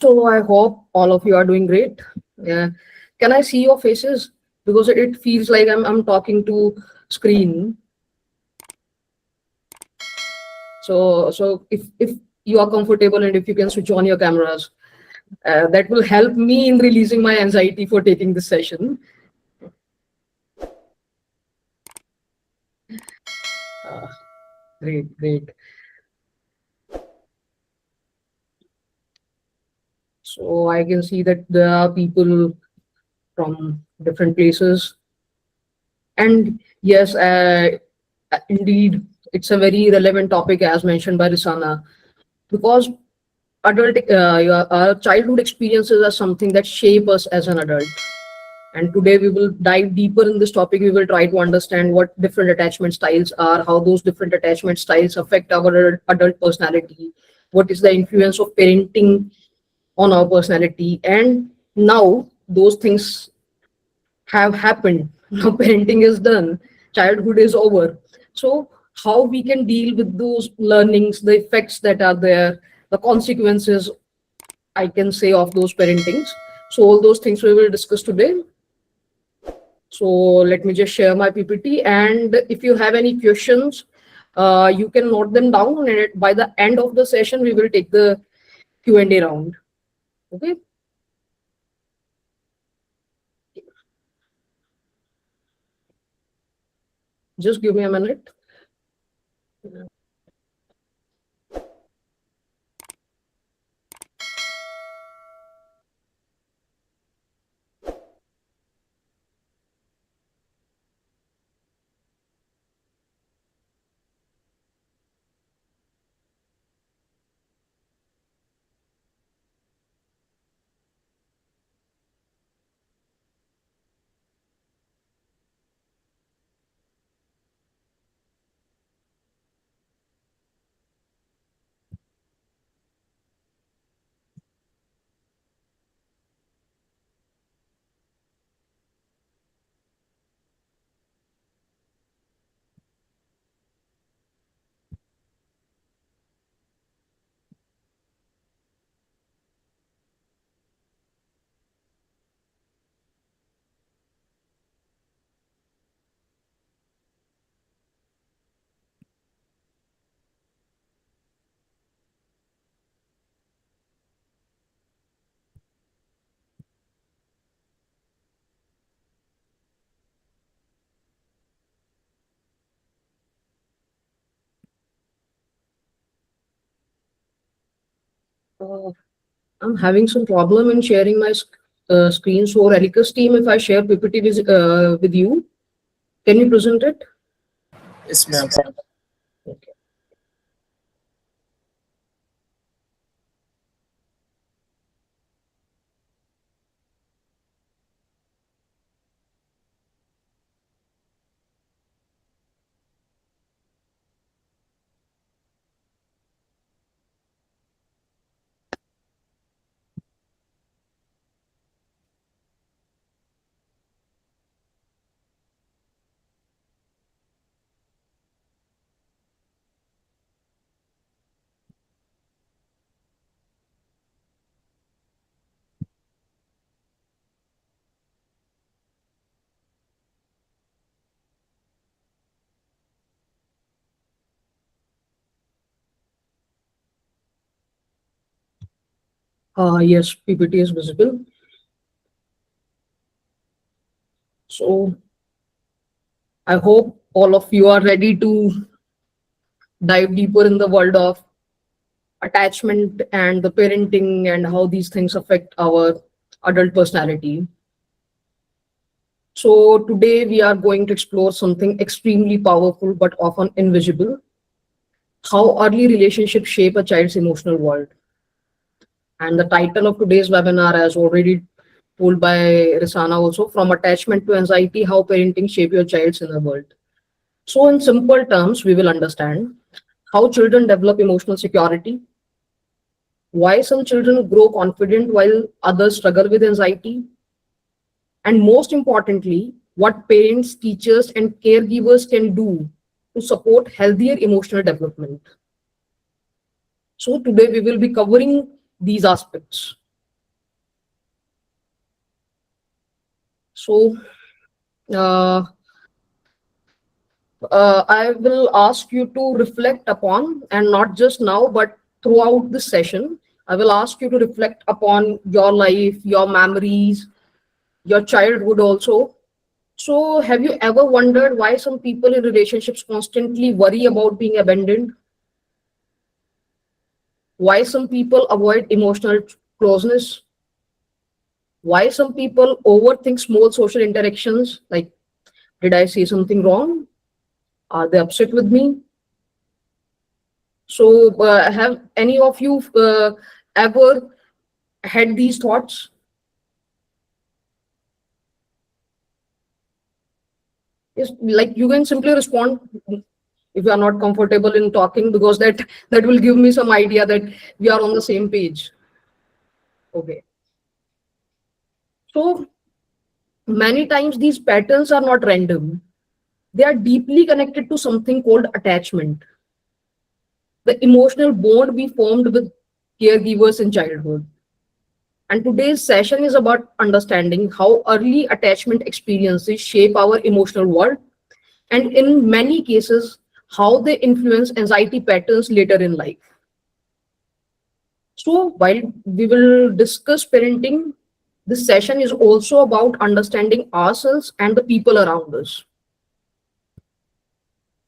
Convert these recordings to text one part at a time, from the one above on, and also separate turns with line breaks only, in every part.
So I hope all of you are doing great. Yeah. Can I see your faces? Because it feels like I'm talking to screen. So if you are comfortable and if you can switch on your cameras, that will help me in releasing my anxiety for taking this session. Uh, Great, great. So I can see that there are people from different places. And yes, indeed, it's a very relevant topic as mentioned by Risana, because our childhood experiences are something that shape us as an adult. And today we will dive deeper in this topic. We will try to understand what different attachment styles are, how those different attachment styles affect our adult personality, what is the influence of parenting on our personality. And now those things have happened. Now parenting is done, childhood is over. So how we can deal with those learnings, the effects that are there, the consequences, I can say, of those parentings. So all those things we will discuss today. So let me just share my PPT, and if you have any questions, you can note them down, and by the end of the session, we will take the Q&A round. Okay. Just give me a minute. Uh, I'm having some problem in sharing my screen. So Relicus team, if I share PPT with you, can you present it?
Yes, ma'am.
Okay. Yes, PPT is visible. So I hope all of you are ready to dive deeper in the world of attachment and the parenting and how these things affect our adult personality. So today we are going to explore something extremely powerful but often invisible: how early relationships shape a child's emotional world. And the title of today's webinar, as already told by Risana also, From Attachment to Anxiety, How Parenting Shape Your Child's Inner World. So in simple terms, we will understand how children develop emotional security, why some children grow confident while others struggle with anxiety, and most importantly, what parents, teachers, and caregivers can do to support healthier emotional development. So today we will be covering these aspects. So uh, I will ask you to reflect upon, and not just now, but throughout this session, I will ask you to reflect upon your life, your memories, your childhood also. So, have you ever wondered why some people in relationships constantly worry about being abandoned? Why some people avoid emotional closeness? Why some people overthink small social interactions? Like, did I say something wrong? Are they upset with me? So, have any of you ever had these thoughts? Yes, like you can simply respond if you are not comfortable in talking, because that will give me some idea that we are on the same page. Okay. So many times these patterns are not random. They are deeply connected to something called attachment, the emotional bond we formed with caregivers in childhood. And today's session is about understanding how early attachment experiences shape our emotional world, and in many cases, how they influence anxiety patterns later in life. So, while we will discuss parenting, this session is also about understanding ourselves and the people around us.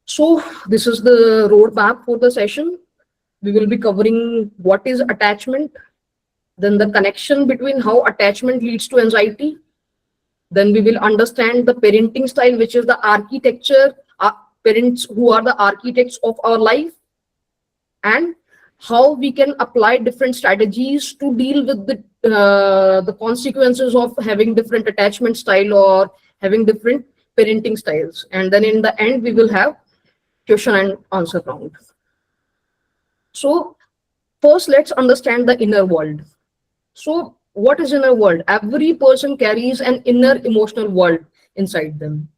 So, this is the roadmap for the session. We will be covering what is attachment, then the connection between how attachment leads to anxiety. Then we will understand the parenting style, which is the architecture, parents who are the architects of our life, and how we can apply different strategies to deal with the consequences of having different attachment style or having different parenting styles. And then in the end, we will have question and answer round. So first, let's understand the inner world. So what is inner world? Every person carries an inner emotional world inside them.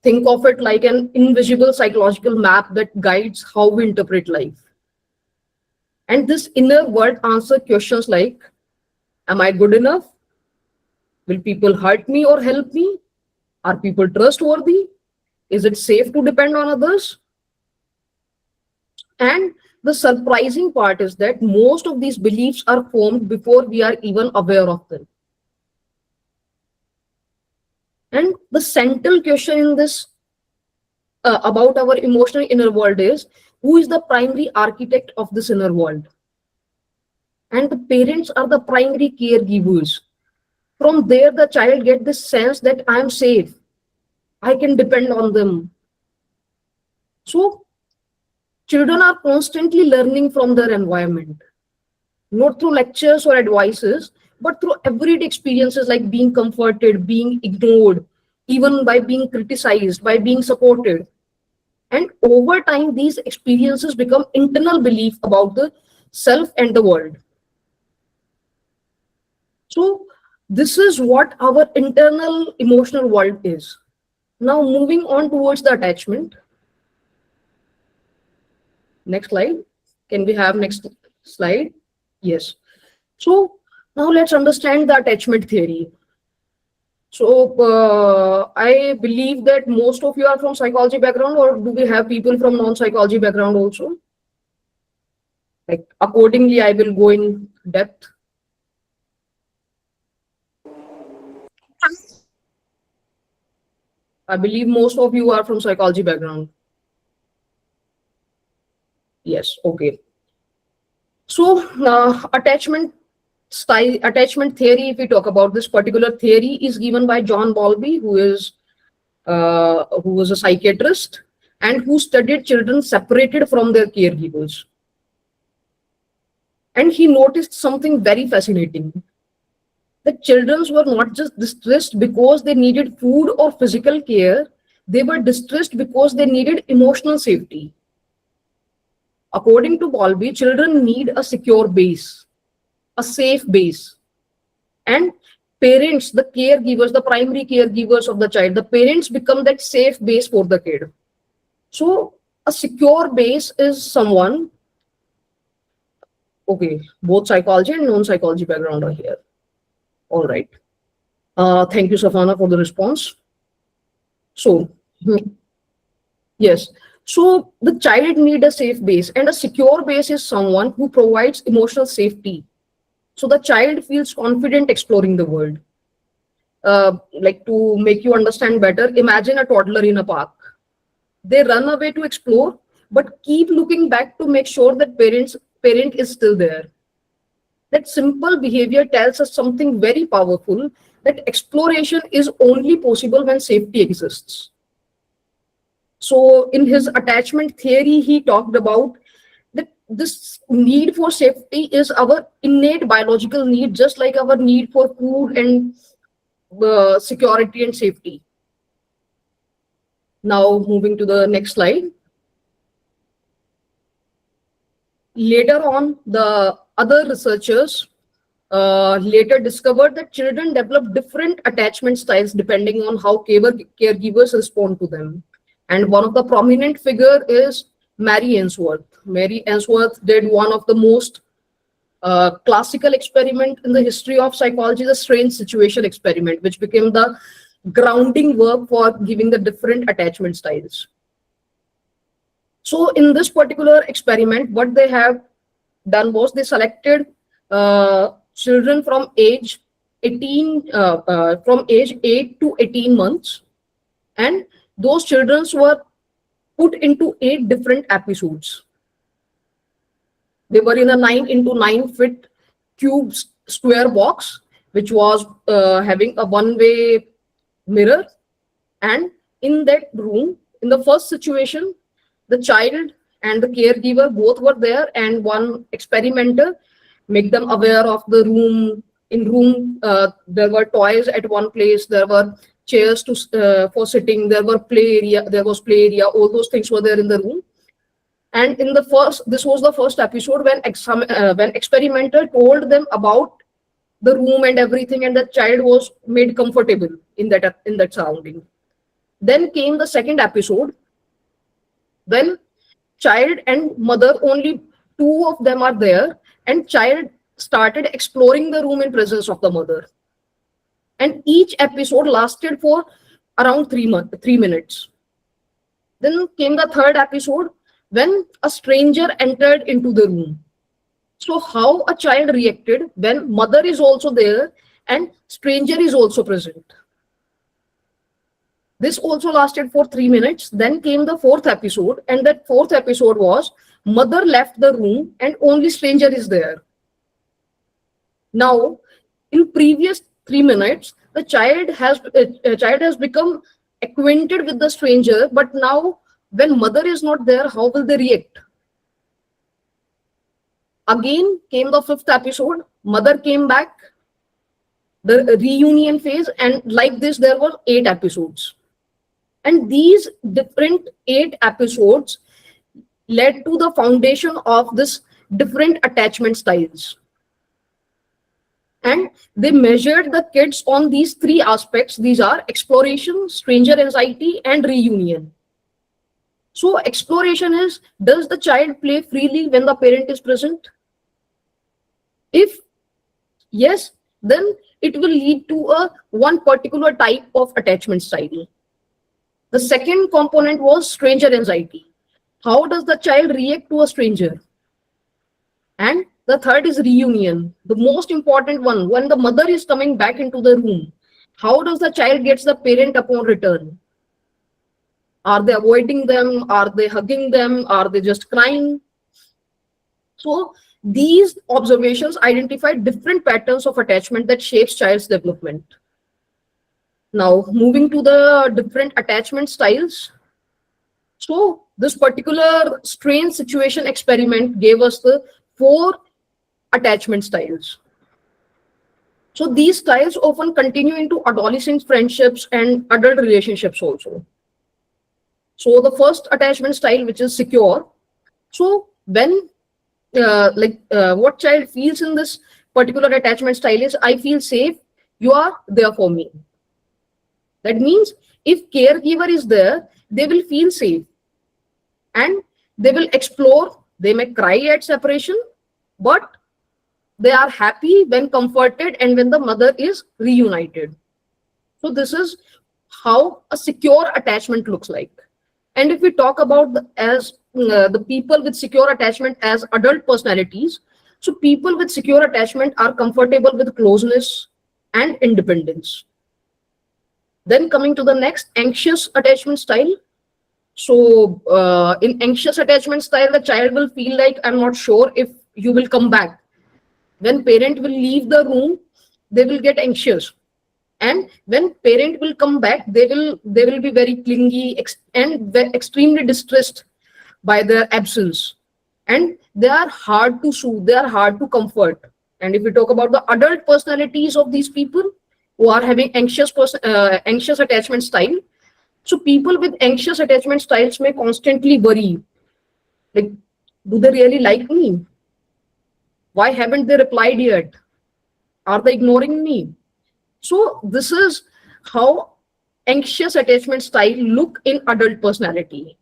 Think of it like an invisible psychological map that guides how we interpret life. And this inner world answers questions like, am I good enough? Will people hurt me or help me? Are people trustworthy? Is it safe to depend on others? And the surprising part is that most of these beliefs are formed before we are even aware of them. And the central question in this about our emotional inner world is, who is the primary architect of this inner world? And the parents are the primary caregivers. From there, the child gets this sense that I am safe, I can depend on them. So children are constantly learning from their environment, not through lectures or advices, but through everyday experiences like being comforted, being ignored, even by being criticized, by being supported. And over time, these experiences become internal belief about the self and the world. So this is what our internal emotional world is. Now moving on towards the attachment. Next slide. Can we have next slide? Yes. So now let's understand the attachment theory. So I believe that most of you are from psychology background, or do we have people from non-psychology background also? Like accordingly, I will go in depth. I believe most of you are from psychology background. Yes, okay. So attachment theory, if we talk about this particular theory, is given by John Bowlby, who was a psychiatrist and who studied children separated from their caregivers. And he noticed something very fascinating. The children were not just distressed because they needed food or physical care, they were distressed because they needed emotional safety. According to Bowlby, children need a secure base, a safe base. And parents, the caregivers, the primary caregivers of the child, the parents become that safe base for the kid. So a secure base is someone, okay, both psychology and non-psychology background are here. All right. Thank you, Safana, for the response. So, yes. So the child need a safe base, and a secure base is someone who provides emotional safety. So the child feels confident exploring the world. Like, to make you understand better, imagine a toddler in a park. They run away to explore, but keep looking back to make sure that parent is still there. That simple behavior tells us something very powerful, that exploration is only possible when safety exists. So in his attachment theory, he talked about that this need for safety is our innate biological need, just like our need for food and security and safety. Now moving to the next slide. Later on, the other researchers later discovered that children develop different attachment styles depending on how caregivers respond to them. And one of the prominent figure is Mary Ainsworth. Mary Ainsworth did one of the most classical experiment in the history of psychology, the strange situation experiment, which became the grounding work for giving the different attachment styles. So in this particular experiment, what they have done was they selected children from age 18, from age 8 to 18 months, and those children were put into 8 different episodes. They were in a 9x9 feet cube square box, which was having a one-way mirror. And in that room, in the first situation, the child and the caregiver both were there, and one experimenter make them aware of the room. In room, there were toys at one place, there were chairs for sitting, there was play area, all those things were there in the room. And in this was the first episode when experimenter told them about the room and everything, and the child was made comfortable in that surrounding. Then came the second episode. Then child and mother, only 2 of them are there, and child started exploring the room in presence of the mother. And each episode lasted for around 3 minutes. Then came the third episode when a stranger entered into the room. So how a child reacted when mother is also there and stranger is also present. This also lasted for 3 minutes. Then came the fourth episode, and that fourth episode was mother left the room and only stranger is there. Now, in previous 3 minutes, the child has become acquainted with the stranger, but now when mother is not there, how will they react? Again came the fifth episode, mother came back, the reunion phase, and like this there were 8 episodes. And these different 8 episodes led to the foundation of this different attachment styles. And they measured the kids on these 3 aspects. These are exploration, stranger anxiety, and reunion. So exploration is, does the child play freely when the parent is present? If yes, then it will lead to one particular type of attachment style. The second component was stranger anxiety. How does the child react to a stranger? And the third is reunion, the most important one. When the mother is coming back into the room, how does the child gets the parent upon return? Are they avoiding them? Are they hugging them? Are they just crying? So these observations identify different patterns of attachment that shapes child's development. Now moving to the different attachment styles. So this particular strange situation experiment gave us the 4 attachment styles. So these styles often continue into adolescent friendships and adult relationships also. So the first attachment style, which is secure. So when what child feels in this particular attachment style is, I feel safe, you are there for me. That means if caregiver is there, they will feel safe and they will explore. They may cry at separation, but they are happy when comforted and when the mother is reunited. So this is how a secure attachment looks like. And if we talk about the people with secure attachment as adult personalities, so people with secure attachment are comfortable with closeness and independence. Then coming to the next, anxious attachment style. So in anxious attachment style, the child will feel like, I'm not sure if you will come back. When parent will leave the room, they will get anxious. And when parent will come back, they will be very clingy and extremely distressed by their absence. And they are hard to soothe, they are hard to comfort. And if we talk about the adult personalities of these people who are having anxious attachment style, so people with anxious attachment styles may constantly worry, like, do they really like me? Why haven't they replied yet? Are they ignoring me? So this is how anxious attachment style look in adult personality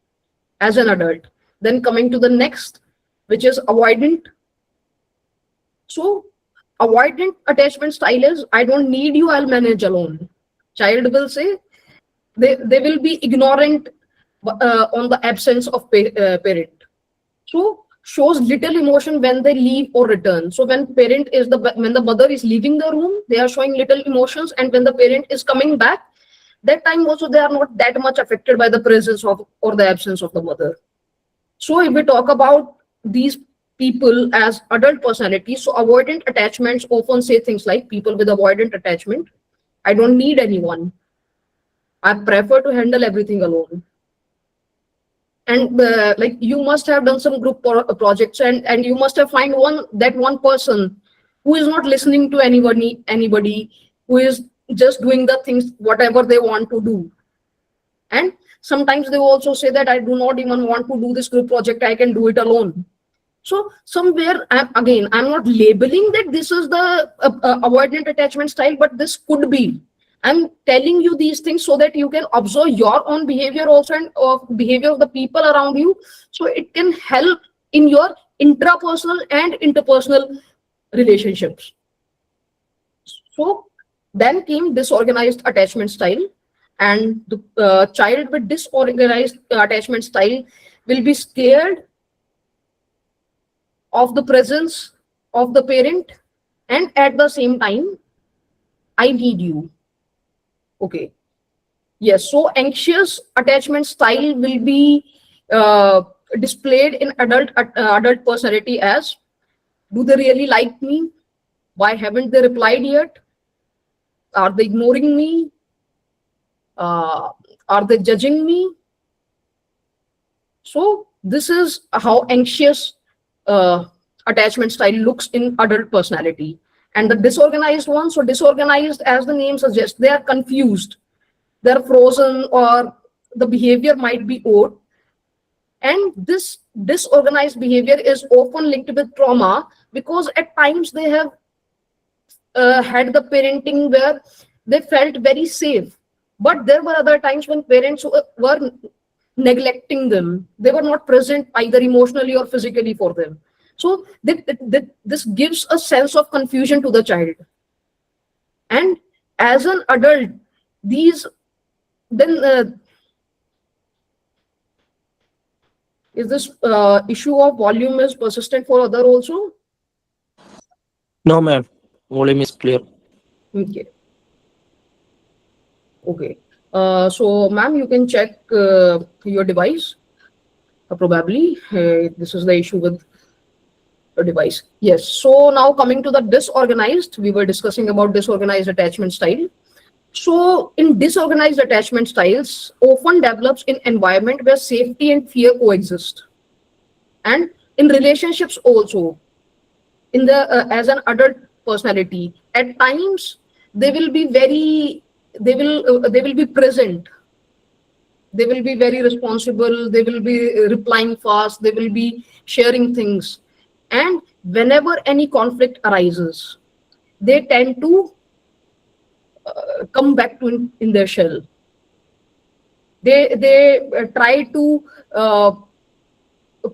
as an adult. Then coming to the next, which is avoidant. So avoidant attachment style is, I don't need you, I'll manage alone. Child will say, they will be ignorant on the absence of parent. So shows little emotion when they leave or return. So when the mother is leaving the room, they are showing little emotions, and when the parent is coming back, that time also they are not that much affected by the presence of or the absence of the mother. So if we talk about these people as adult personalities, so avoidant attachments often say things like, people with avoidant attachment, I don't need anyone, I prefer to handle everything alone. And like, you must have done some group projects, and you must have find one person who is not listening to anybody, who is just doing the things whatever they want to do. And sometimes they also say that, I do not even want to do this group project, I can do it alone. So somewhere, I'm not labeling that this is the avoidant attachment style, but this could be. I'm telling you these things so that you can observe your own behavior also, and behavior of the people around you. So it can help in your intrapersonal and interpersonal relationships. So then came disorganized attachment style. And the child with disorganized attachment style will be scared of the presence of the parent, and at the same time, I need you. Okay. Yes. So anxious attachment style will be displayed in adult personality as, do they really like me? Why haven't they replied yet? Are they ignoring me? Are they judging me? So this is how anxious attachment style looks in adult personality. And the disorganized one, so disorganized, as the name suggests, they are confused, they're frozen, or the behavior might be odd. And this disorganized behavior is often linked with trauma, because at times they have had the parenting where they felt very safe. But there were other times when parents were neglecting them. They were not present either emotionally or physically for them. So this gives a sense of confusion to the child. And as an adult, these then is this issue of volume is persistent for other also?
No, ma'am. Volume is clear.
Okay. Okay. So, ma'am, you can check your device. Probably this is the issue with a device. Yes. So now coming to the disorganized, we were discussing about disorganized attachment style. So in disorganized attachment styles often develops in environment where safety and fear coexist. And in relationships also, in the as an adult personality, at times they will be present, they will be very responsible, they will be replying fast, they will be sharing things. And whenever any conflict arises, they tend to come back to in their shell. They try to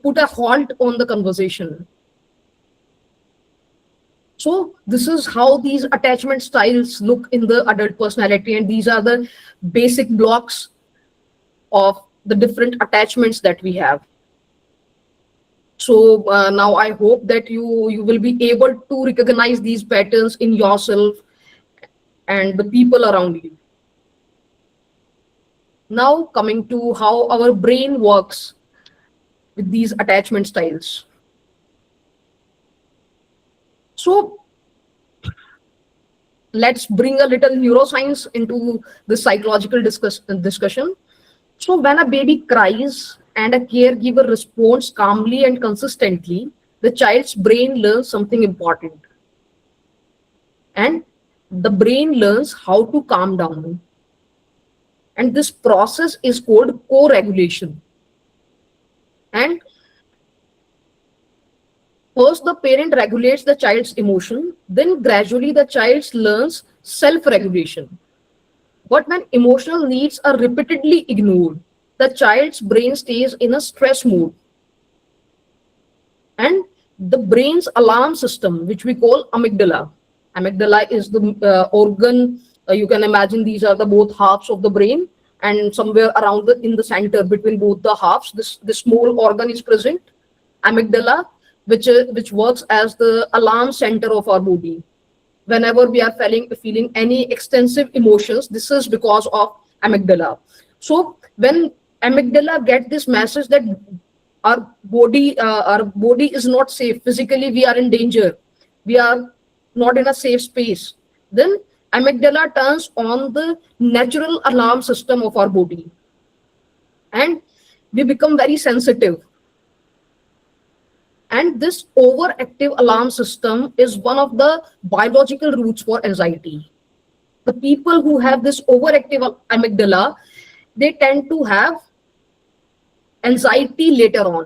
put a halt on the conversation. So this is how these attachment styles look in the adult personality, and these are the basic blocks of the different attachments that we have. So now I hope that you will be able to recognize these patterns in yourself and the people around you. Now coming to how our brain works with these attachment styles. So let's bring a little neuroscience into the psychological discussion. So when a baby cries and a caregiver responds calmly and consistently, the child's brain learns something important. And the brain learns how to calm down. And this process is called co-regulation. And first, the parent regulates the child's emotion, then gradually the child learns self-regulation. But when emotional needs are repeatedly ignored, the child's brain stays in a stress mode. And the brain's alarm system, which we call amygdala. Amygdala is the organ. You can imagine these are the both halves of the brain, and somewhere around in the center between both the halves, this small organ is present, amygdala, which works as the alarm center of our body. Whenever we are feeling any extensive emotions, this is because of amygdala. So when amygdala get this message that our body is not safe, physically we are in danger, we are not in a safe space, then amygdala turns on the natural alarm system of our body, and we become very sensitive. And this overactive alarm system is one of the biological roots for anxiety. The people who have this overactive amygdala, they tend to have anxiety later on.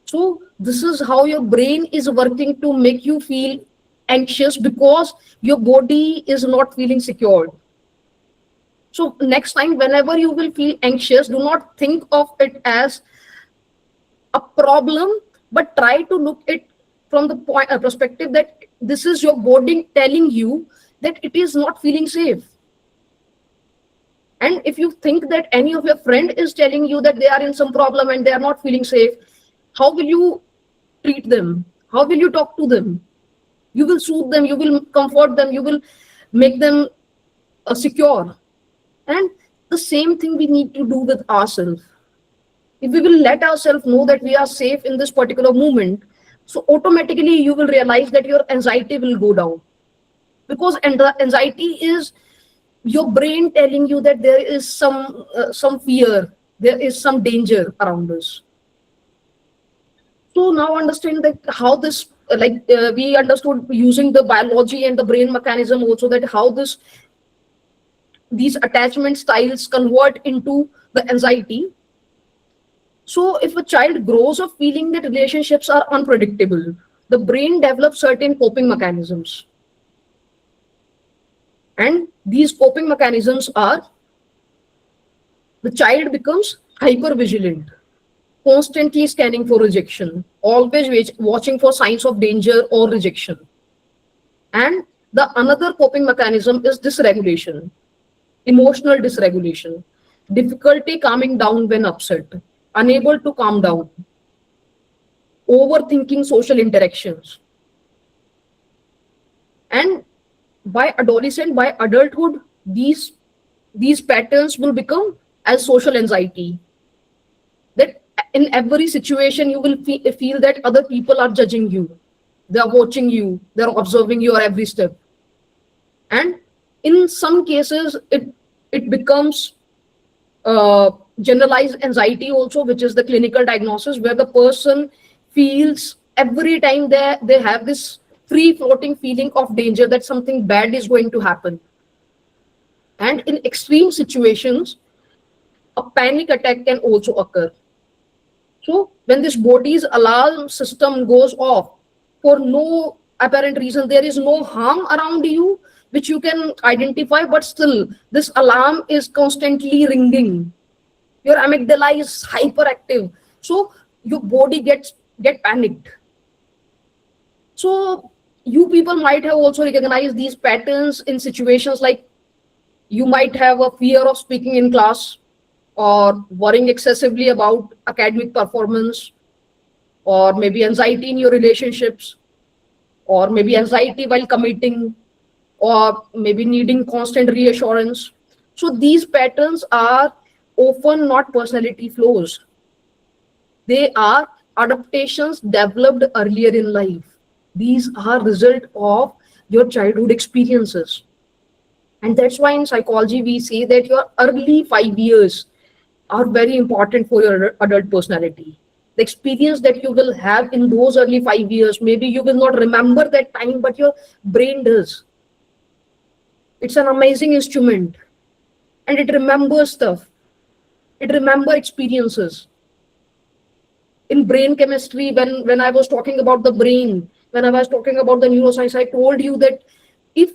So this is how your brain is working to make you feel anxious, because your body is not feeling secured. So next time, whenever you will feel anxious, do not think of it as a problem, but try to look it from the perspective that this is your body telling you that it is not feeling safe. And if you think that any of your friend is telling you that they are in some problem and they are not feeling safe, how will you treat them? How will you talk to them? You will soothe them, you will comfort them, you will make them secure. And the same thing we need to do with ourselves. If we will let ourselves know that we are safe in this particular moment, so automatically you will realize that your anxiety will go down. Because anxiety is your brain telling you that there is some fear, there is some danger around us. So now understand that how this, we understood using the biology and the brain mechanism also, that how these attachment styles convert into the anxiety. So if a child grows up feeling that relationships are unpredictable, the brain develops certain coping mechanisms. And these coping mechanisms are, the child becomes hyper vigilant, constantly scanning for rejection, always watching for signs of danger or rejection. And the another coping mechanism is dysregulation, emotional dysregulation, difficulty calming down when upset, unable to calm down, overthinking social interactions. And by adulthood, these patterns will become as social anxiety. That in every situation you will feel that other people are judging you, they are watching you, they are observing your every step. And in some cases, it becomes generalized anxiety also, which is the clinical diagnosis, where the person feels every time they have this free floating feeling of danger, that something bad is going to happen. And in extreme situations, a panic attack can also occur. So when this body's alarm system goes off for no apparent reason, there is no harm around you which you can identify, but still this alarm is constantly ringing. Your amygdala is hyperactive, so your body get panicked. So you people might have also recognized these patterns in situations like you might have a fear of speaking in class, or worrying excessively about academic performance, or maybe anxiety in your relationships, or maybe anxiety while committing, or maybe needing constant reassurance. So these patterns are often not personality flaws. They are adaptations developed earlier in life. These are result of your childhood experiences. And that's why in psychology we say that your early 5 years are very important for your adult personality. The experience that you will have in those early 5 years, maybe you will not remember that time, but your brain does. It's an amazing instrument, and it remembers stuff. It remembers experiences. In brain chemistry, when I was talking about the brain, when I was talking about the neuroscience, I told you that if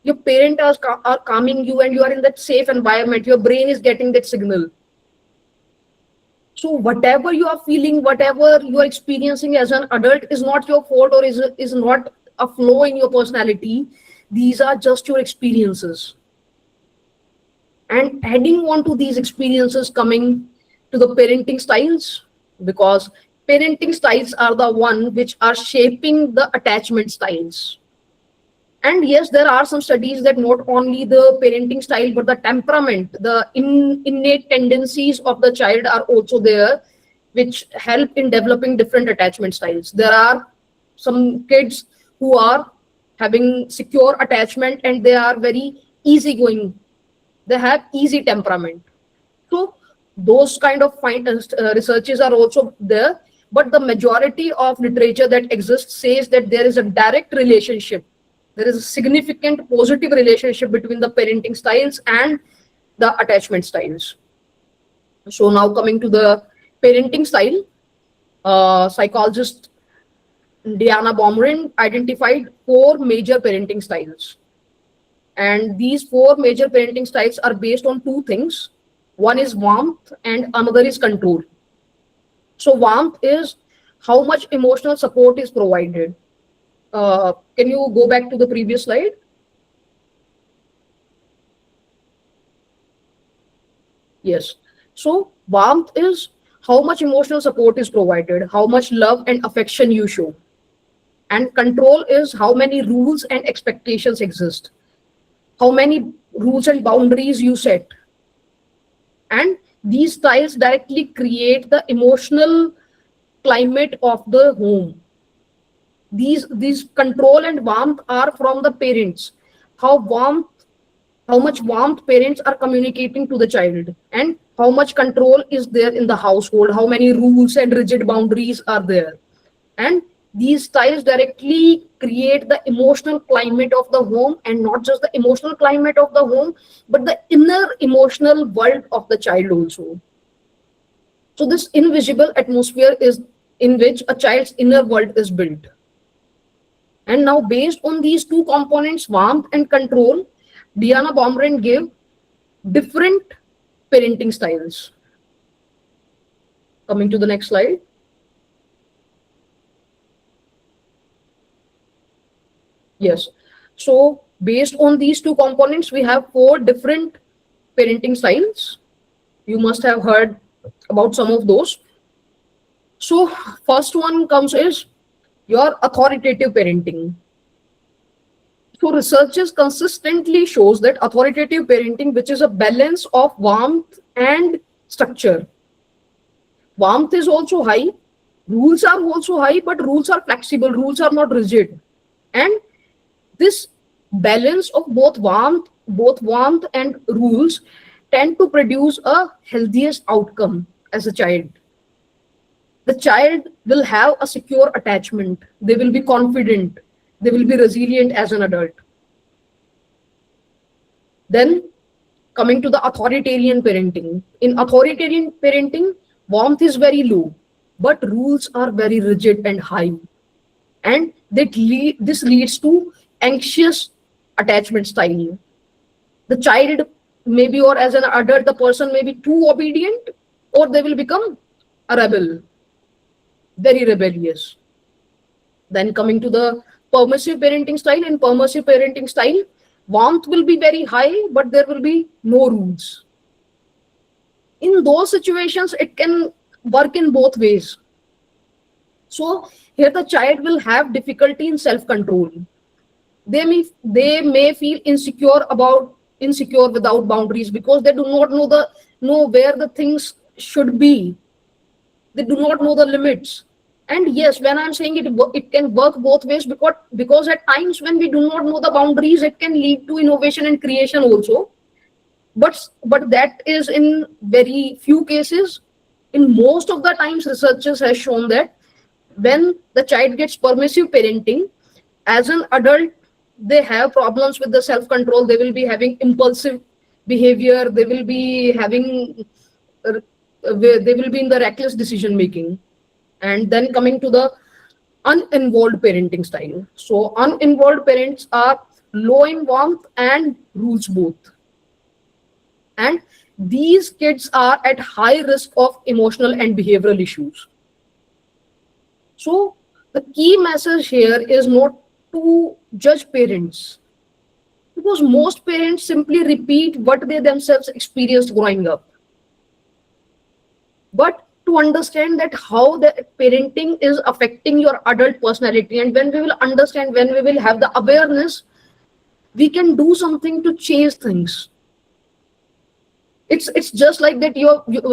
your parent are calming you and you are in that safe environment, your brain is getting that signal. So whatever you are feeling, whatever you are experiencing as an adult is not your fault, or is not a flaw in your personality. These are just your experiences. And adding on to these experiences, coming to the parenting styles, because parenting styles are the one which are shaping the attachment styles. And yes, there are some studies that not only the parenting style, but the temperament, the innate tendencies of the child are also there, which help in developing different attachment styles. There are some kids who are having secure attachment and they are very easygoing. They have easy temperament. So those kind of researches are also there. But the majority of literature that exists says that there is a direct relationship. There is a significant positive relationship between the parenting styles and the attachment styles. So now coming to the parenting style, psychologist Diana Baumrind identified four major parenting styles. And these four major parenting styles are based on two things. One is warmth and another is control. So warmth is how much emotional support is provided. Can you go back to the previous slide? Yes. So warmth is how much emotional support is provided, how much love and affection you show. And control is how many rules and expectations exist, how many rules and boundaries you set. And these styles directly create the emotional climate of the home. These control and warmth are from the parents. How warmth, how much warmth parents are communicating to the child, and how much control is there in the household, how many rules and rigid boundaries are there. And these styles directly create the emotional climate of the home, and not just the emotional climate of the home, but the inner emotional world of the child also. So this invisible atmosphere is in which a child's inner world is built. And now, based on these two components, warmth and control, Diana Baumrind gave different parenting styles. Coming to the next slide. Yes. So, based on these two components, we have four different parenting styles. You must have heard about some of those. So, first one comes is your authoritative parenting. So researches consistently shows that authoritative parenting, which is a balance of warmth and structure. Warmth is also high, rules are also high, but rules are flexible, rules are not rigid. And this balance of both warmth and rules tend to produce a healthiest outcome as a child. The child will have a secure attachment, they will be confident, they will be resilient as an adult. Then coming to the authoritarian parenting. In authoritarian parenting, warmth is very low, but rules are very rigid and high. And this leads to anxious attachment style. The child maybe, or as an adult, the person may be too obedient, or they will become a rebel, very rebellious. Then coming to the permissive parenting style. In permissive parenting style, warmth will be very high, but there will be no rules. In those situations, it can work in both ways. So here the child will have difficulty in self-control. They may feel insecure without boundaries, because they do not know where the things should be. They do not know the limits. And yes, when I'm saying it can work both ways, because at times when we do not know the boundaries, it can lead to innovation and creation also. But that is in very few cases. In most of the times, researchers have shown that when the child gets permissive parenting, as an adult, they have problems with the self control. They will be having impulsive behavior. They will be having they will be in the reckless decision making. And then coming to the uninvolved parenting style. So uninvolved parents are low in warmth and rules both. And these kids are at high risk of emotional and behavioral issues. So the key message here is not to judge parents, because most parents simply repeat what they themselves experienced growing up. But to understand that how the parenting is affecting your adult personality, and when we will understand, when we will have the awareness, we can do something to change things. It's just like that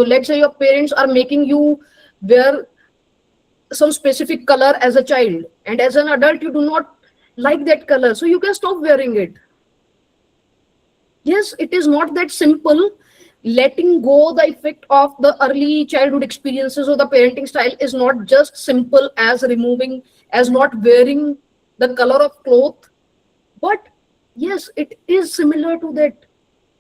let's say your parents are making you wear some specific color as a child, and as an adult you do not like that color, so you can stop wearing it. Yes, it is not that simple. Letting go the effect of the early childhood experiences or the parenting style is not just simple as not wearing the color of cloth. But yes, it is similar to that.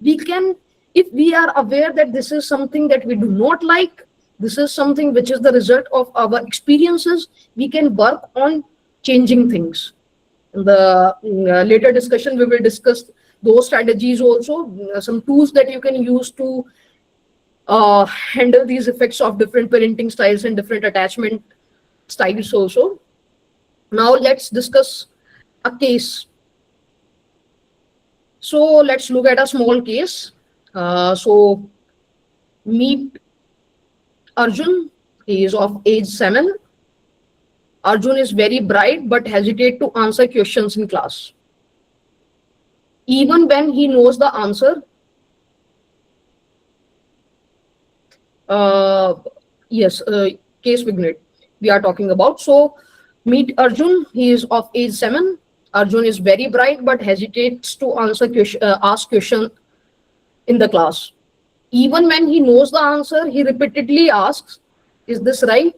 We can, if we are aware that this is something that we do not like, this is something which is the result of our experiences, we can work on changing things. In the later discussion, we will discuss those strategies also, some tools that you can use to handle these effects of different parenting styles and different attachment styles also. Now let's discuss a case. So let's look at a small case. So meet Arjun. He is of age 7. Arjun is very bright but hesitate to answer questions in class. Even when he knows the answer, yes, case Vignet we are talking about. So meet Arjun. He is of age 7. Arjun is very bright but hesitates to ask question in the class. Even when he knows the answer, he repeatedly asks, "Is this right?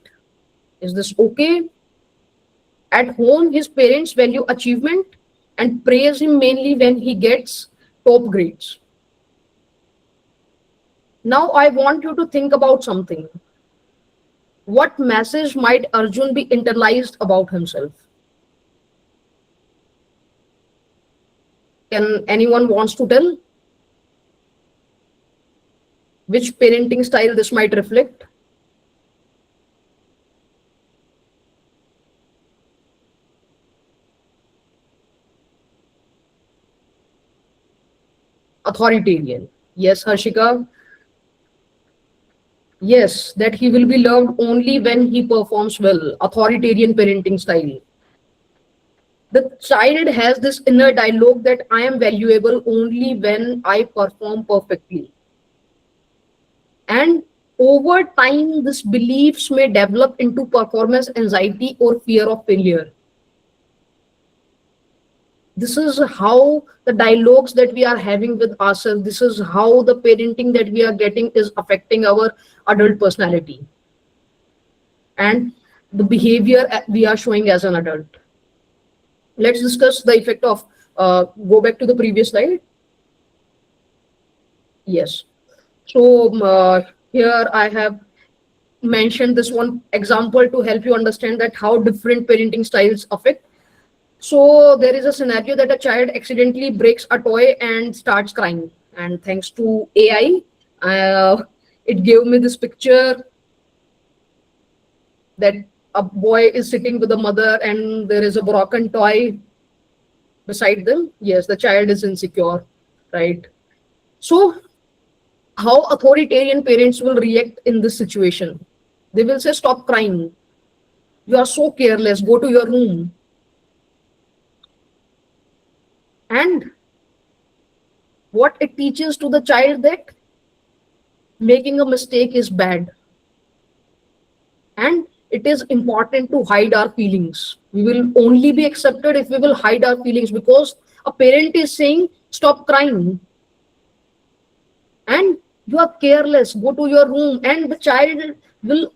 Is this okay?" At home, his parents value achievement and praise him mainly when he gets top grades. Now I want you to think about something. What message might Arjun be internalized about himself? Can anyone wants to tell? Which parenting style this might reflect? Authoritarian. Yes, Harshika. Yes, that he will be loved only when he performs well. Authoritarian parenting style. The child has this inner dialogue that I am valuable only when I perform perfectly. And over time, these beliefs may develop into performance anxiety or fear of failure. This is how the dialogues that we are having with ourselves, this is how the parenting that we are getting is affecting our adult personality and the behavior we are showing as an adult. Let's discuss the effect of, go back to the previous slide. Yes. So here I have mentioned this one example to help you understand that how different parenting styles affect. So there is a scenario that a child accidentally breaks a toy and starts crying. And thanks to AI, it gave me this picture that a boy is sitting with a mother and there is a broken toy beside them, yes, the child is insecure, right? So how authoritarian parents will react in this situation? They will say, stop crying, you are so careless, go to your room. And what it teaches to the child, that making a mistake is bad, and it is important to hide our feelings. We will only be accepted if we will hide our feelings, because a parent is saying, stop crying and you are careless, go to your room. And the child will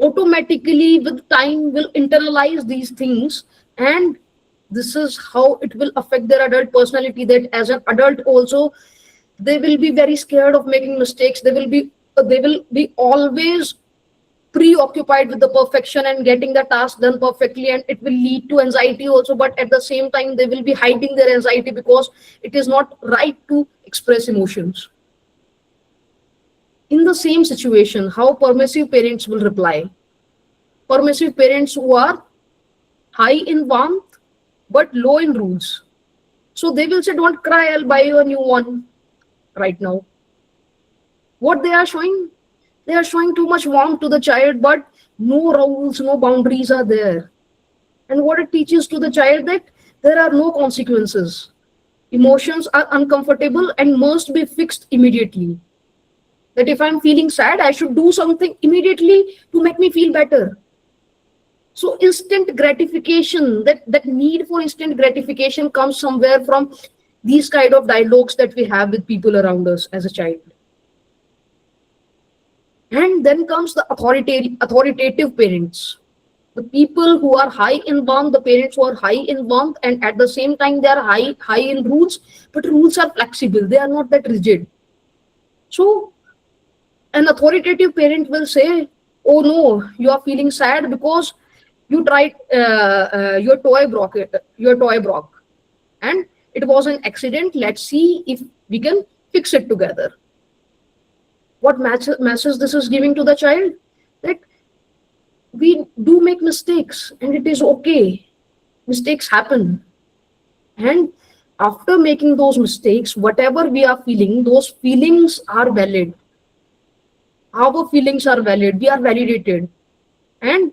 automatically with time will internalize these things, and this is how it will affect their adult personality, that as an adult also they will be very scared of making mistakes. They will be always preoccupied with the perfection and getting the task done perfectly, and it will lead to anxiety also. But at the same time they will be hiding their anxiety because it is not right to express emotions. In the same situation, how permissive parents will reply? Permissive parents who are high in warmth but low in rules. So they will say, don't cry, I'll buy you a new one right now. What they are showing? They are showing too much warmth to the child, but no rules, no boundaries are there. And what it teaches to the child, that there are no consequences. Emotions are uncomfortable and must be fixed immediately. That if I'm feeling sad, I should do something immediately to make me feel better. So instant gratification, that need for instant gratification comes somewhere from these kind of dialogues that we have with people around us as a child. And then comes the authoritative parents. The people who are high in warmth, the parents who are high in warmth, and at the same time they are high in rules, but rules are flexible, they are not that rigid. So an authoritative parent will say, oh no, you are feeling sad because you tried your toy broke and it was an accident. Let's see if we can fix it together. What message this is giving to the child? That we do make mistakes and it is okay. Mistakes happen. And after making those mistakes, whatever we are feeling, those feelings are valid. Our feelings are valid. We are validated. And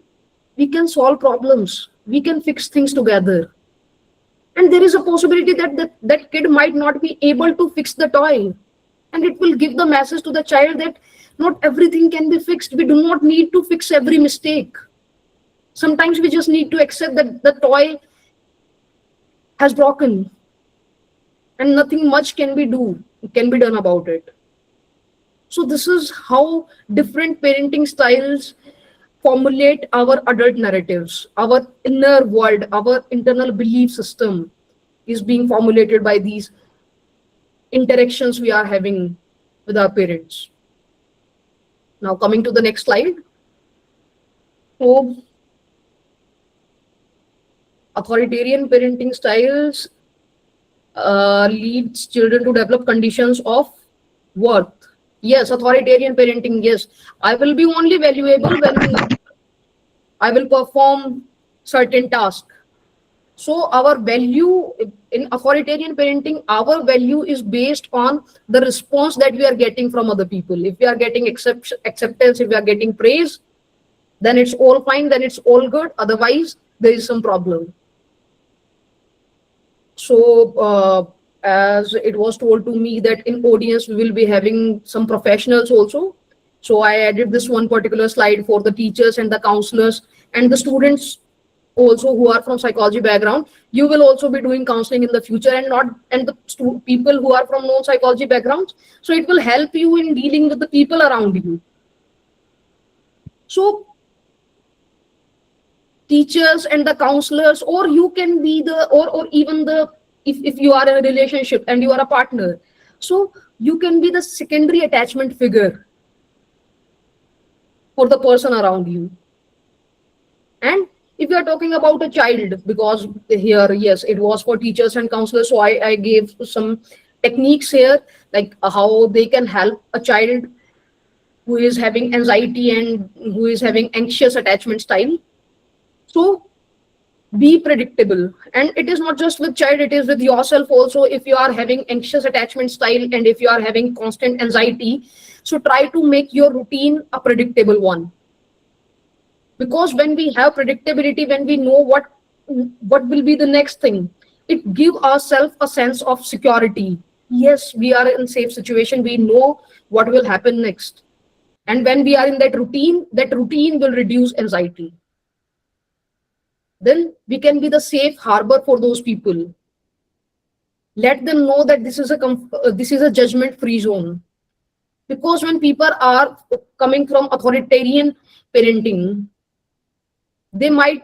we can solve problems. We can fix things together. And there is a possibility that that kid might not be able to fix the toy. And it will give the message to the child that not everything can be fixed. We do not need to fix every mistake. Sometimes we just need to accept that the toy has broken and nothing much can be done about it. So this is how different parenting styles formulate our adult narratives. Our inner world, our internal belief system is being formulated by these interactions we are having with our parents. Now coming to the next slide. So authoritarian parenting styles leads children to develop conditions of worth. Yes, authoritarian parenting, yes. I will be only valuable when I will perform certain tasks. So our value in authoritarian parenting, our value is based on the response that we are getting from other people. If we are getting acceptance, if we are getting praise, then it's all fine, then it's all good. Otherwise, there is some problem. So as it was told to me that in audience we will be having some professionals also. So I added this one particular slide for the teachers and the counselors and the students also who are from psychology background. You will also be doing counseling in the future, and the people who are from non-psychology backgrounds. So it will help you in dealing with the people around you. So teachers and the counselors, or you can be or even the, if you are in a relationship and you are a partner, so you can be the secondary attachment figure for the person around you. And if you are talking about a child, because here, yes, it was for teachers and counselors, so I gave some techniques here, like how they can help a child who is having anxiety and who is having anxious attachment style. So be predictable. And it is not just with child, it is with yourself also. If you are having anxious attachment style and if you are having constant anxiety, so try to make your routine a predictable one. Because when we have predictability, when we know what will be the next thing, it give ourselves a sense of security. Yes, we are in safe situation, we know what will happen next. And when we are in that routine will reduce anxiety. Then we can be the safe harbor for those people. Let them know that this is a judgment free zone. Because when people are coming from authoritarian parenting, they might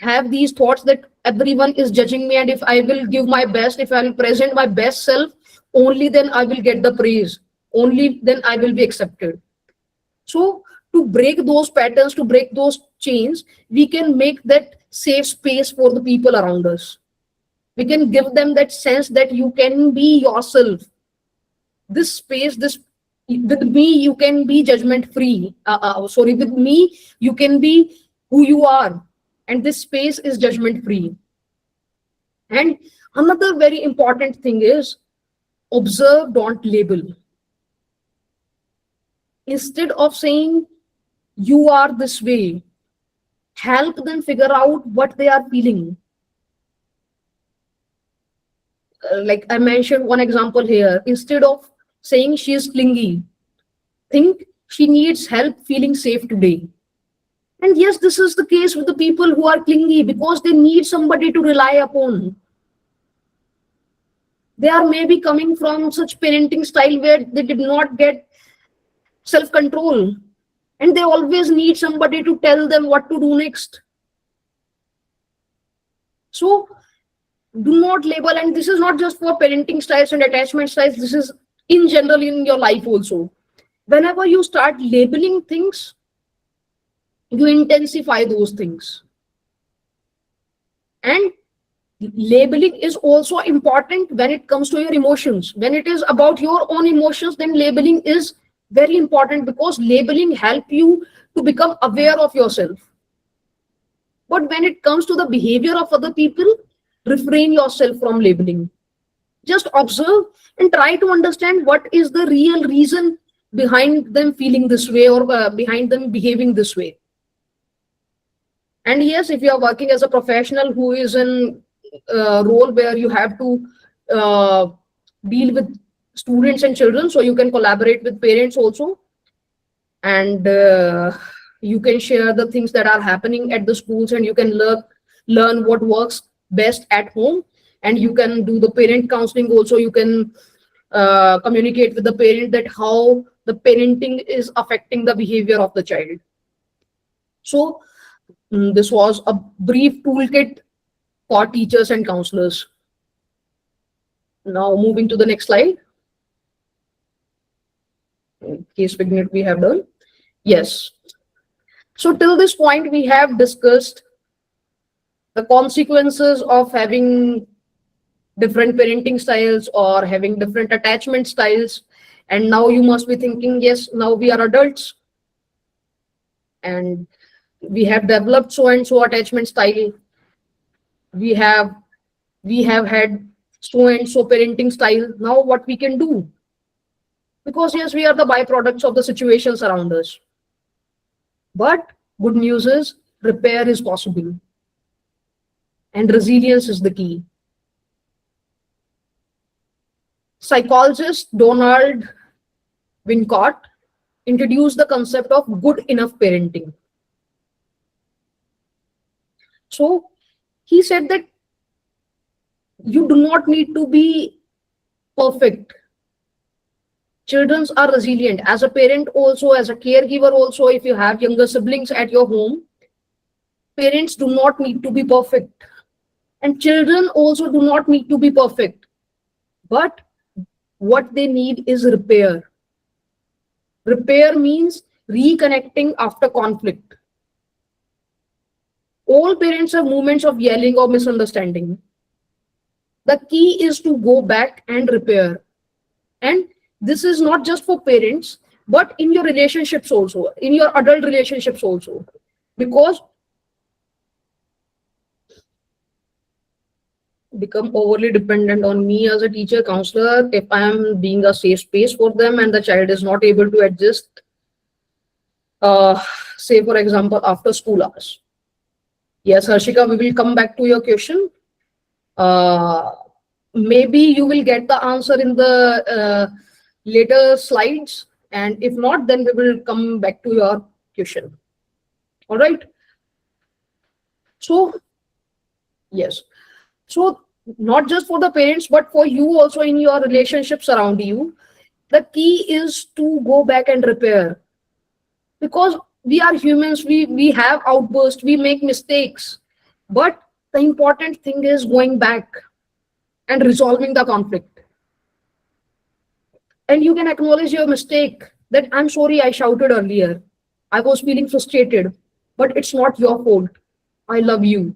have these thoughts that everyone is judging me, and if I will give my best, if I will present my best self, only then I will get the praise, only then I will be accepted. So to break those patterns, to break those chains, we can make that safe space for the people around us. We can give them that sense that you can be yourself. This space, this with me you can be judgment free. Sorry, with me you can be who you are, and this space is judgment free. And another very important thing is observe, don't label. Instead of saying you are this way, help them figure out what they are feeling. Like I mentioned one example here, instead of saying she is clingy, think she needs help feeling safe today. And yes, this is the case with the people who are clingy because they need somebody to rely upon. They are maybe coming from such parenting style where they did not get self-control, and they always need somebody to tell them what to do next. So do not label, and this is not just for parenting styles and attachment styles, this is in general in your life also. Whenever you start labeling things, you intensify those things. And labeling is also important when it comes to your emotions. When it is about your own emotions, then labeling is very important because labeling help you to become aware of yourself. But when it comes to the behavior of other people, refrain yourself from labeling. Just observe and try to understand what is the real reason behind them feeling this way, or behind them behaving this way. And yes, if you are working as a professional who is in a role where you have to deal with students and children, so you can collaborate with parents also, and you can share the things that are happening at the schools, and you can learn what works best at home, and you can do the parent counseling also. You can communicate with the parent that how the parenting is affecting the behavior of the child. So this was a brief toolkit for teachers and counselors. Now moving to the next slide. Case vignette we have done. Yes. So till this point we have discussed the consequences of having different parenting styles or having different attachment styles. And now you must be thinking, yes, now we are adults and we have developed so and so attachment style. We have had so and so parenting style. Now what we can do? Because yes, we are the byproducts of the situations around us. But good news is repair is possible. And resilience is the key. Psychologist Donald Winnicott introduced the concept of good enough parenting. So he said that you do not need to be perfect. Children are resilient. As a parent also, as a caregiver also, if you have younger siblings at your home, parents do not need to be perfect. And children also do not need to be perfect. But what they need is repair. Repair means reconnecting after conflict. All parents have moments of yelling or misunderstanding. The key is to go back and repair. And this is not just for parents, but in your relationships also, in your adult relationships also. Because become overly dependent on me as a teacher, counselor, if I am being a safe space for them and the child is not able to adjust, uh, say for example, after school hours. Yes, Harshika, we will come back to your question. Uh, Maybe you will get the answer in the later slides, and if not, then we will come back to your question. All right. So, yes. So, not just for the parents, but for you also in your relationships around you, the key is to go back and repair, because we are humans, we have outbursts, we make mistakes, but the important thing is going back and resolving the conflict. And you can acknowledge your mistake, that I'm sorry I shouted earlier, I was feeling frustrated, but it's not your fault, I love you.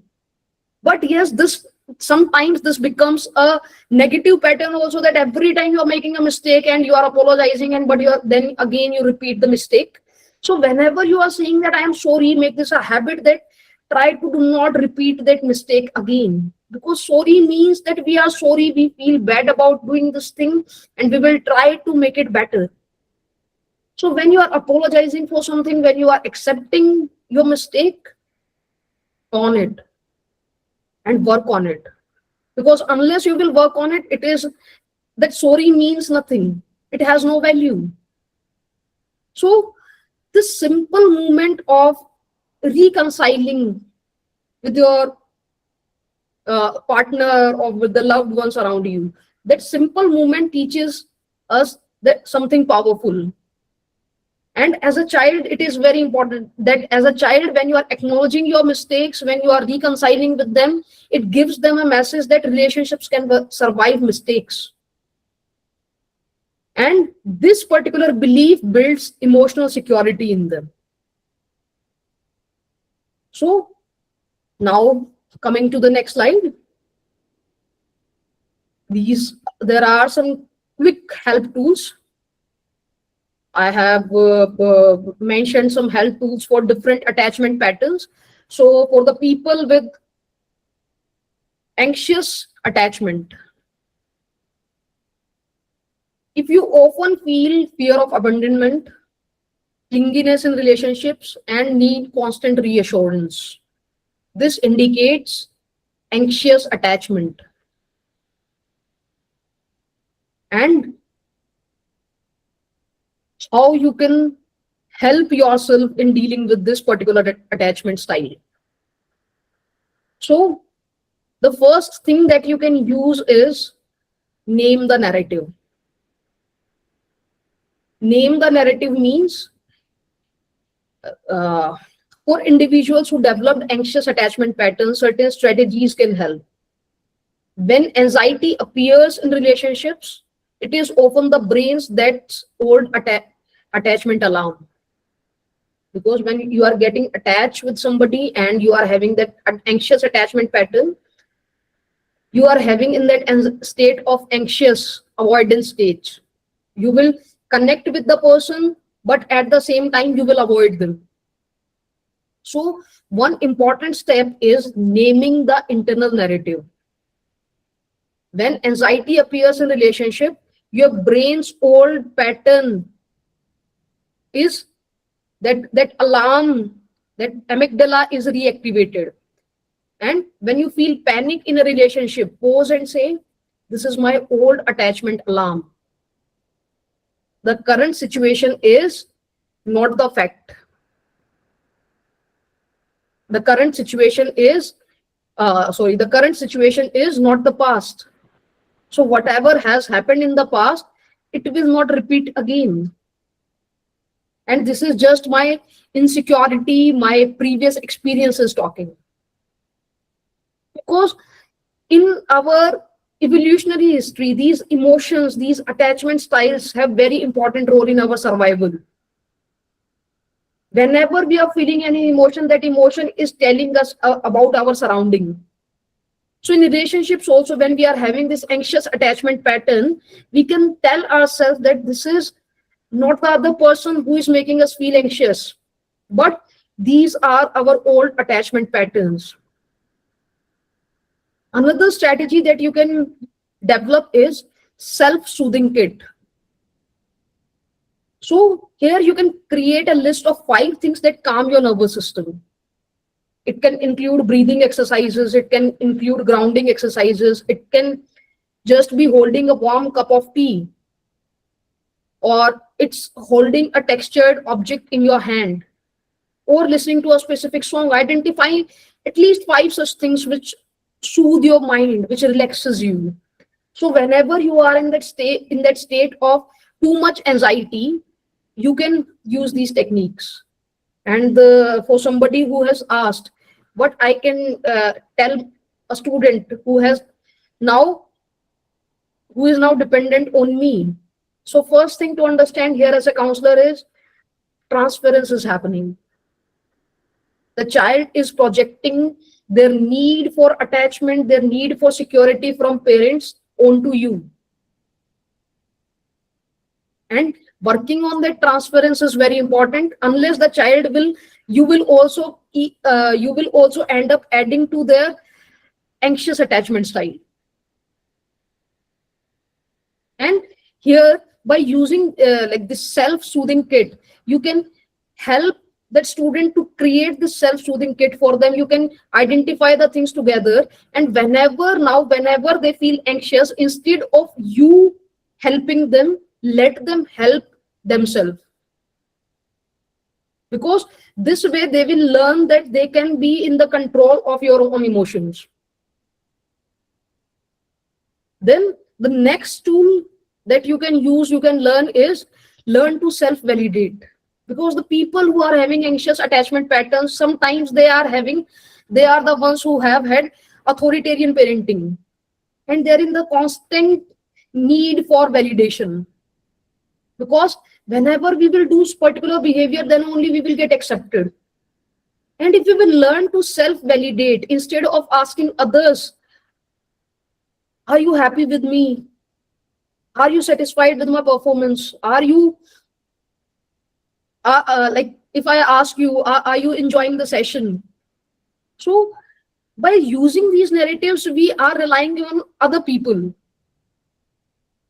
But yes, this sometimes this becomes a negative pattern also, that every time you are making a mistake and you are apologizing, and but you are then again you repeat the mistake. So whenever you are saying that I am sorry, make this a habit, that try to do not repeat that mistake again, because sorry means that we are sorry, we feel bad about doing this thing, and we will try to make it better. So when you are apologizing for something, when you are accepting your mistake, on it and work on it, because unless you will work on it, it is that sorry means nothing, it has no value. So this simple movement of reconciling with your partner or with the loved ones around you, that simple movement teaches us that something powerful. And as a child, it is very important that as a child, when you are acknowledging your mistakes, when you are reconciling with them, it gives them a message that relationships can survive mistakes. And this particular belief builds emotional security in them. So now coming to the next slide, there are some quick help tools. I have mentioned some help tools for different attachment patterns. So for the people with anxious attachment, if you often feel fear of abandonment, clinginess in relationships, and need constant reassurance, this indicates anxious attachment. And how you can help yourself in dealing with this particular attachment style. So the first thing that you can use is name the narrative. Name the narrative means for individuals who developed anxious attachment patterns, certain strategies can help. When anxiety appears in relationships, it is often the brain's that's old attachment alarm. Because when you are getting attached with somebody and you are having that anxious attachment pattern, you are having in that state of anxious avoidance stage. You will connect with the person, but at the same time you will avoid them. So one important step is naming the internal narrative. When anxiety appears in relationship, your brain's old pattern is that alarm, that amygdala is reactivated. And when you feel panic in a relationship, pause and say, this is my old attachment alarm. The current situation is not the fact. The current situation is, the current situation is not the past. So whatever has happened in the past, it will not repeat again. And this is just my insecurity, my previous experiences talking. Because in our evolutionary history, these emotions, these attachment styles have very important role in our survival. Whenever we are feeling any emotion, that emotion is telling us about our surrounding. So in relationships also, when we are having this anxious attachment pattern, we can tell ourselves that this is not the other person who is making us feel anxious, but these are our old attachment patterns. Another strategy that you can develop is self-soothing kit. So here you can create a list of 5 things that calm your nervous system. It can include breathing exercises, it can include grounding exercises, it can just be holding a warm cup of tea, or it's holding a textured object in your hand, or listening to a specific song. Identify at least 5 such things which soothe your mind, which relaxes you. So whenever you are in that state of too much anxiety, you can use these techniques. And for somebody who has asked what I can tell a student who is now dependent on me. So first thing to understand here as a counselor is transference is happening. The child is projecting their need for attachment, their need for security from parents onto you. And working on that transference is very important. Unless the child you will also end up adding to their anxious attachment style. And here, by using like this self-soothing kit, you can help that student to create this self-soothing kit for them. You can identify the things together, and whenever they feel anxious, instead of you helping them, let them help themselves. Because this way they will learn that they can be in the control of your own emotions. Then the next tool that you can learn is learn to self-validate. Because the people who are having anxious attachment patterns, sometimes they are the ones who have had authoritarian parenting, and they're in the constant need for validation. Because whenever we will do particular behavior, then only we will get accepted. And if we will learn to self-validate, instead of asking others, are you happy with me? Are you satisfied with my performance? Are you like, if I ask you, are you enjoying the session? So by using these narratives, we are relying on other people.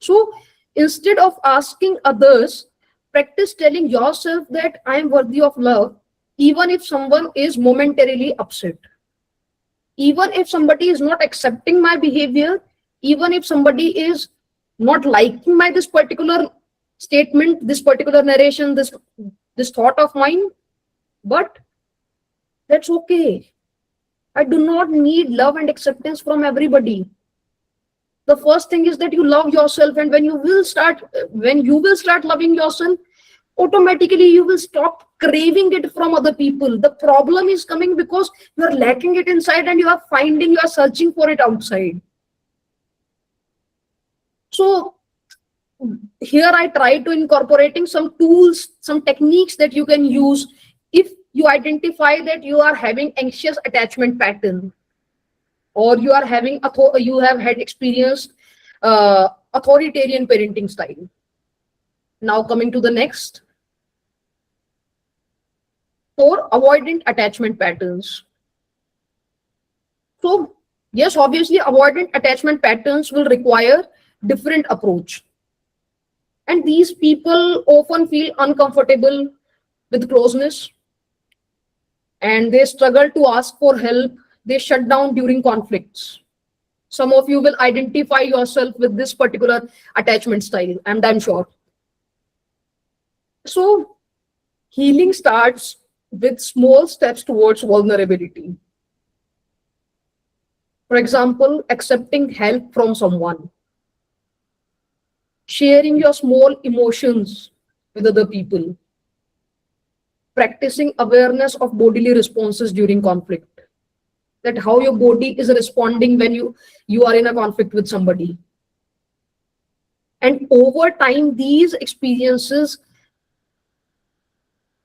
So instead of asking others, practice telling yourself that I am worthy of love, even if someone is momentarily upset. Even if somebody is not accepting my behavior, even if somebody is not liking this particular statement, this particular narration, this thought of mine, but that's okay. I do not need love and acceptance from everybody. The first thing is that you love yourself, and when you will start loving yourself, automatically you will stop craving it from other people. The problem is coming because you are lacking it inside and you are searching for it outside. So here I try to incorporating some tools, some techniques that you can use if you identify that you are having anxious attachment pattern, or you have had experienced authoritarian parenting style. Now coming to the next, 4 avoidant attachment patterns. So yes, obviously avoidant attachment patterns will require different approach. And these people often feel uncomfortable with closeness, and they struggle to ask for help. They shut down during conflicts. Some of you will identify yourself with this particular attachment style, and I'm sure. So healing starts with small steps towards vulnerability. For example, accepting help from someone, sharing your small emotions with other people, practicing awareness of bodily responses during conflict, that how your body is responding when you are in a conflict with somebody. And over time, these experiences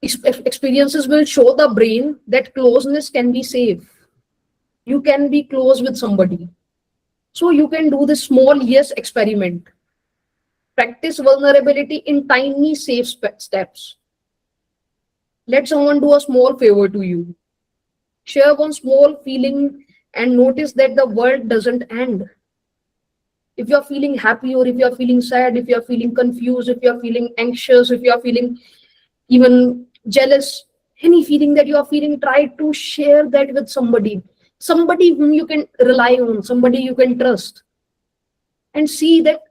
will show the brain that closeness can be safe. You can be close with somebody. So you can do this small yes experiment. Practice vulnerability in tiny safe steps. Let someone do a small favor to you. Share one small feeling and notice that the world doesn't end. If you're feeling happy, or if you're feeling sad, if you're feeling confused, if you're feeling anxious, if you're feeling even jealous, any feeling that you're feeling, try to share that with somebody whom you can rely on, somebody you can trust, and see that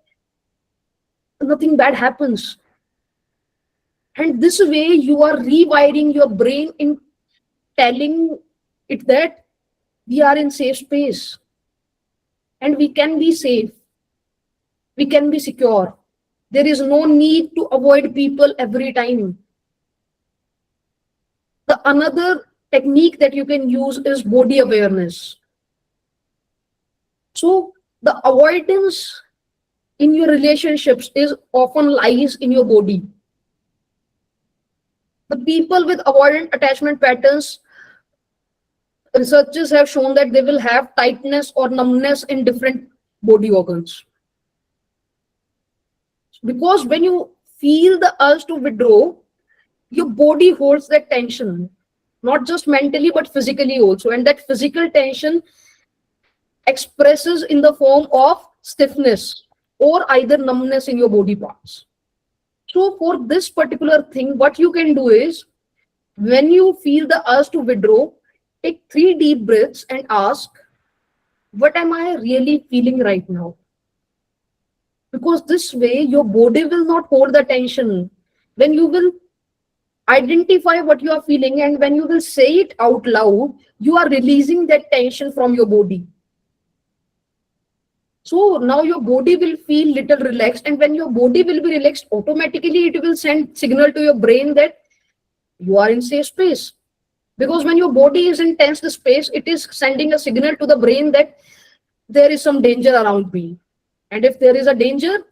nothing bad happens. And this way you are rewiring your brain in telling it that we are in safe space and we can be safe, we can be secure. There is no need to avoid people every time. The another technique that you can use is body awareness. So the avoidance in your relationships is often lies in your body. The people with avoidant attachment patterns, researchers have shown that they will have tightness or numbness in different body organs. Because when you feel the urge to withdraw, your body holds that tension, not just mentally but physically also. And that physical tension expresses in the form of stiffness or either numbness in your body parts. So for this particular thing, what you can do is, when you feel the urge to withdraw, take 3 deep breaths and ask, what am I really feeling right now? Because this way your body will not hold the tension. When you will identify what you are feeling and when you will say it out loud, you are releasing that tension from your body. So now your body will feel little relaxed, and when your body will be relaxed, automatically it will send signal to your brain that you are in safe space. Because when your body is in tense space, it is sending a signal to the brain that there is some danger around me. And if there is a danger,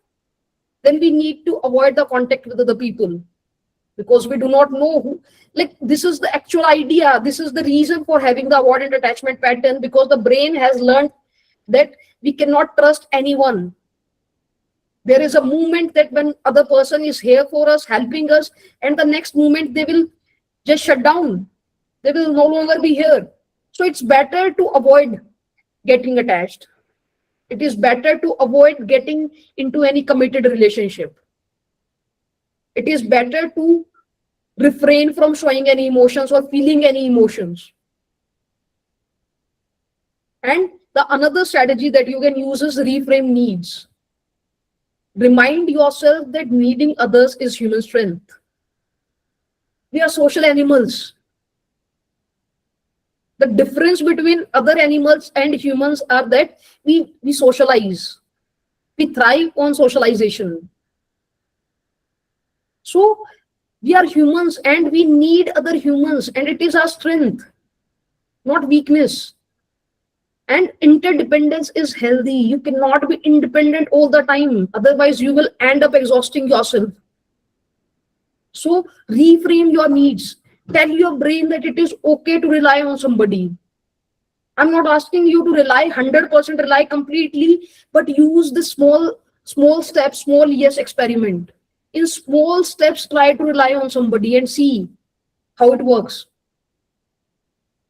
then we need to avoid the contact with other people, because we do not know who. Like, this is the actual idea. This is the reason for having the avoidant attachment pattern, because the brain has learned that we cannot trust anyone. There is a moment that when other person is here for us, helping us, and the next moment they will just shut down. They will no longer be here. So it's better to avoid getting attached. It is better to avoid getting into any committed relationship. It is better to refrain from showing any emotions or feeling any emotions. And the another strategy that you can use is reframe needs. Remind yourself that needing others is human strength. We are social animals. The difference between other animals and humans are that we socialize. We thrive on socialization. So we are humans and we need other humans, and it is our strength, not weakness. And interdependence is healthy. You cannot be independent all the time. Otherwise, you will end up exhausting yourself. So reframe your needs. Tell your brain that it is okay to rely on somebody. I'm not asking you to rely 100%, rely completely, but use the small steps, small yes experiment. In small steps, try to rely on somebody and see how it works.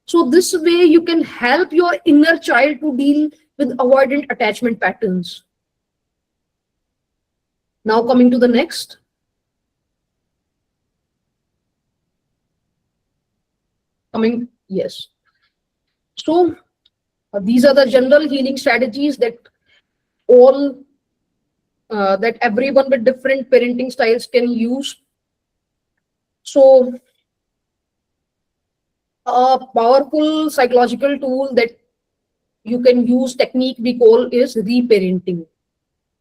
So this way you can help your inner child to deal with avoidant attachment patterns. Now coming to the next. Yes. So these are the general healing strategies that that everyone with different parenting styles can use. So a powerful psychological tool that you can use, technique we call, is reparenting.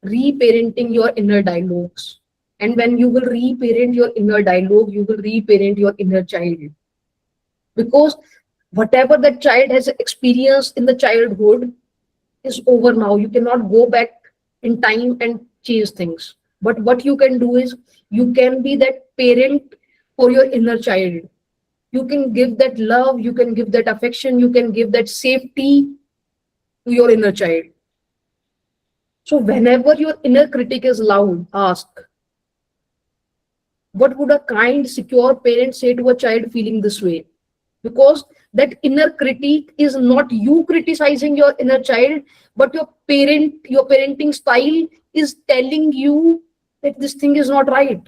Reparenting your inner dialogues. And when you will reparent your inner dialogue, you will reparent your inner child. Because whatever that child has experienced in the childhood is over now. You cannot go back in time and change things. But what you can do is, you can be that parent for your inner child. You can give that love, you can give that affection, you can give that safety to your inner child. So whenever your inner critic is loud, ask, what would a kind, secure parent say to a child feeling this way? Because that inner critique is not you criticizing your inner child, but your parenting style is telling you that this thing is not right.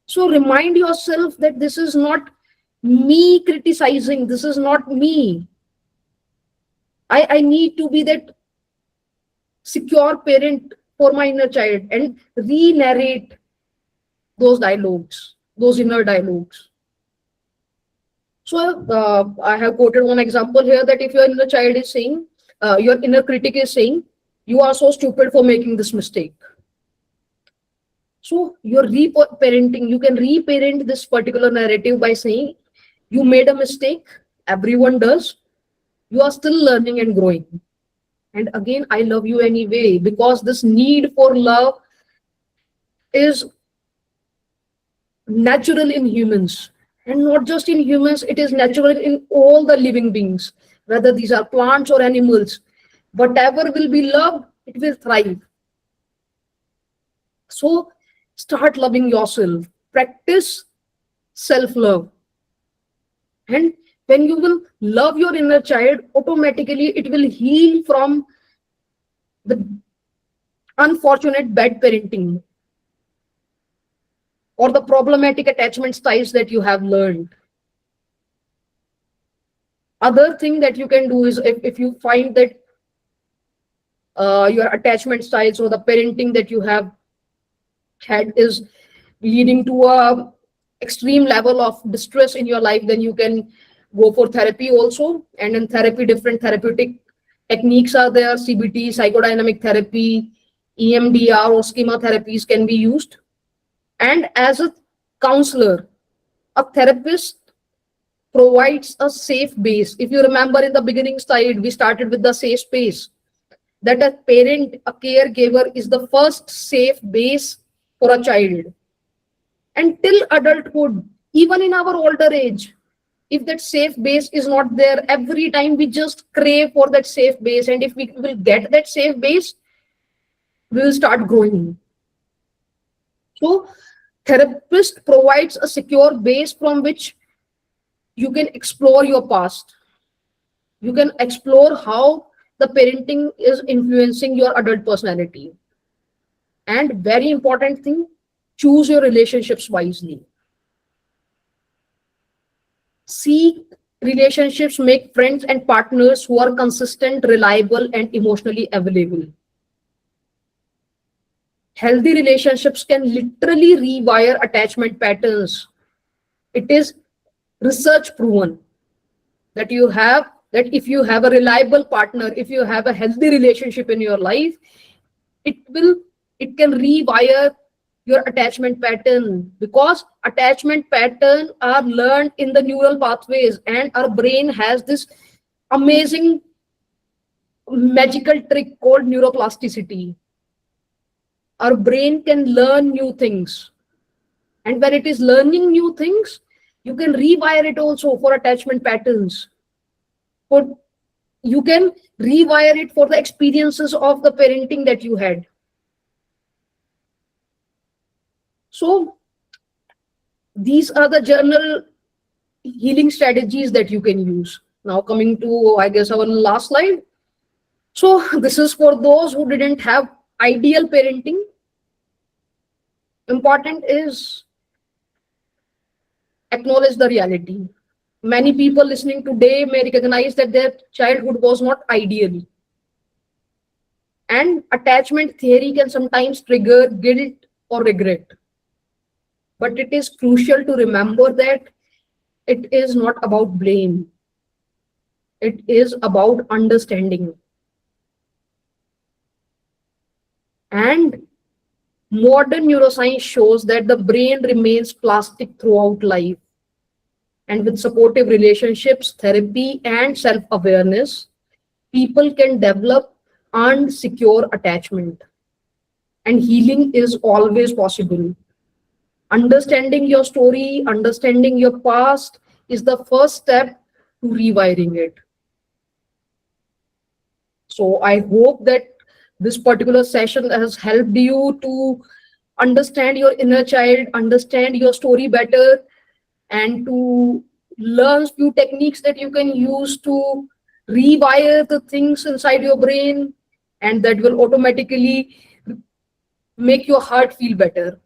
So remind yourself that this is not me criticizing, this is not me. I need to be that secure parent for my inner child and re-narrate those dialogues, those inner dialogues. So I have quoted one example here that if your inner child is saying, your inner critic is saying, you are so stupid for making this mistake. So you're reparenting, you can reparent this particular narrative by saying, you made a mistake, everyone does, you are still learning and growing. And again, I love you anyway, because this need for love is natural in humans. And not just in humans, it is natural in all the living beings, whether these are plants or animals. Whatever will be loved, it will thrive. So start loving yourself, practice self-love. And when you will love your inner child, automatically it will heal from the unfortunate bad parenting or the problematic attachment styles that you have learned. Other thing that you can do is if you find that your attachment styles or the parenting that you have had is leading to a extreme level of distress in your life, then you can go for therapy also. And in therapy, different therapeutic techniques are there. CBT, psychodynamic therapy, EMDR or schema therapies can be used. And as a counselor, a therapist provides a safe base. If you remember in the beginning slide, we started with the safe space, that a parent, a caregiver is the first safe base for a child. Until adulthood, even in our older age, if that safe base is not there, every time we just crave for that safe base. And if we will get that safe base, we will start growing. So therapist provides a secure base from which you can explore your past. You can explore how the parenting is influencing your adult personality. And very important thing, choose your relationships wisely. Seek relationships, make friends and partners who are consistent, reliable, and emotionally available. Healthy relationships can literally rewire attachment patterns. It is research proven that if you have a reliable partner, if you have a healthy relationship in your life, it can rewire your attachment pattern, because attachment patterns are learned in the neural pathways, and our brain has this amazing magical trick called neuroplasticity. Our brain can learn new things, and when it is learning new things, you can rewire it also for attachment patterns. You can rewire it for the experiences of the parenting that you had. So these are the general healing strategies that you can use. Now coming to, I guess, our last slide. So this is for those who didn't have ideal parenting. Important is acknowledge the reality. Many people listening today may recognize that their childhood was not ideal. And attachment theory can sometimes trigger guilt or regret. But it is crucial to remember that it is not about blame. It is about understanding. And modern neuroscience shows that the brain remains plastic throughout life. And with supportive relationships, therapy, and self-awareness, people can develop and secure attachment. And healing is always possible. Understanding your story, understanding your past is the first step to rewiring it. So I hope that this particular session has helped you to understand your inner child, understand your story better, and to learns few techniques that you can use to rewire the things inside your brain, and that will automatically make your heart feel better.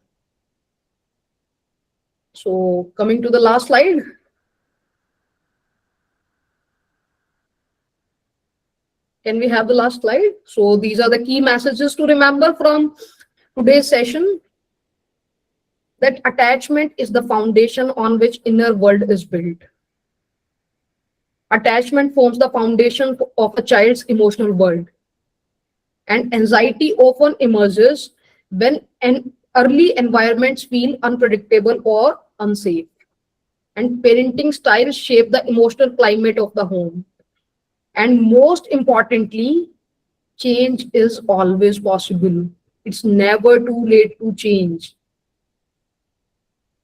So coming to the last slide. Can we have the last slide? So these are the key messages to remember from today's session. That attachment is the foundation on which inner world is built. Attachment forms the foundation of a child's emotional world. And anxiety often emerges when early environments feel unpredictable or unsafe. And parenting styles shape the emotional climate of the home. And most importantly, change is always possible. It's never too late to change.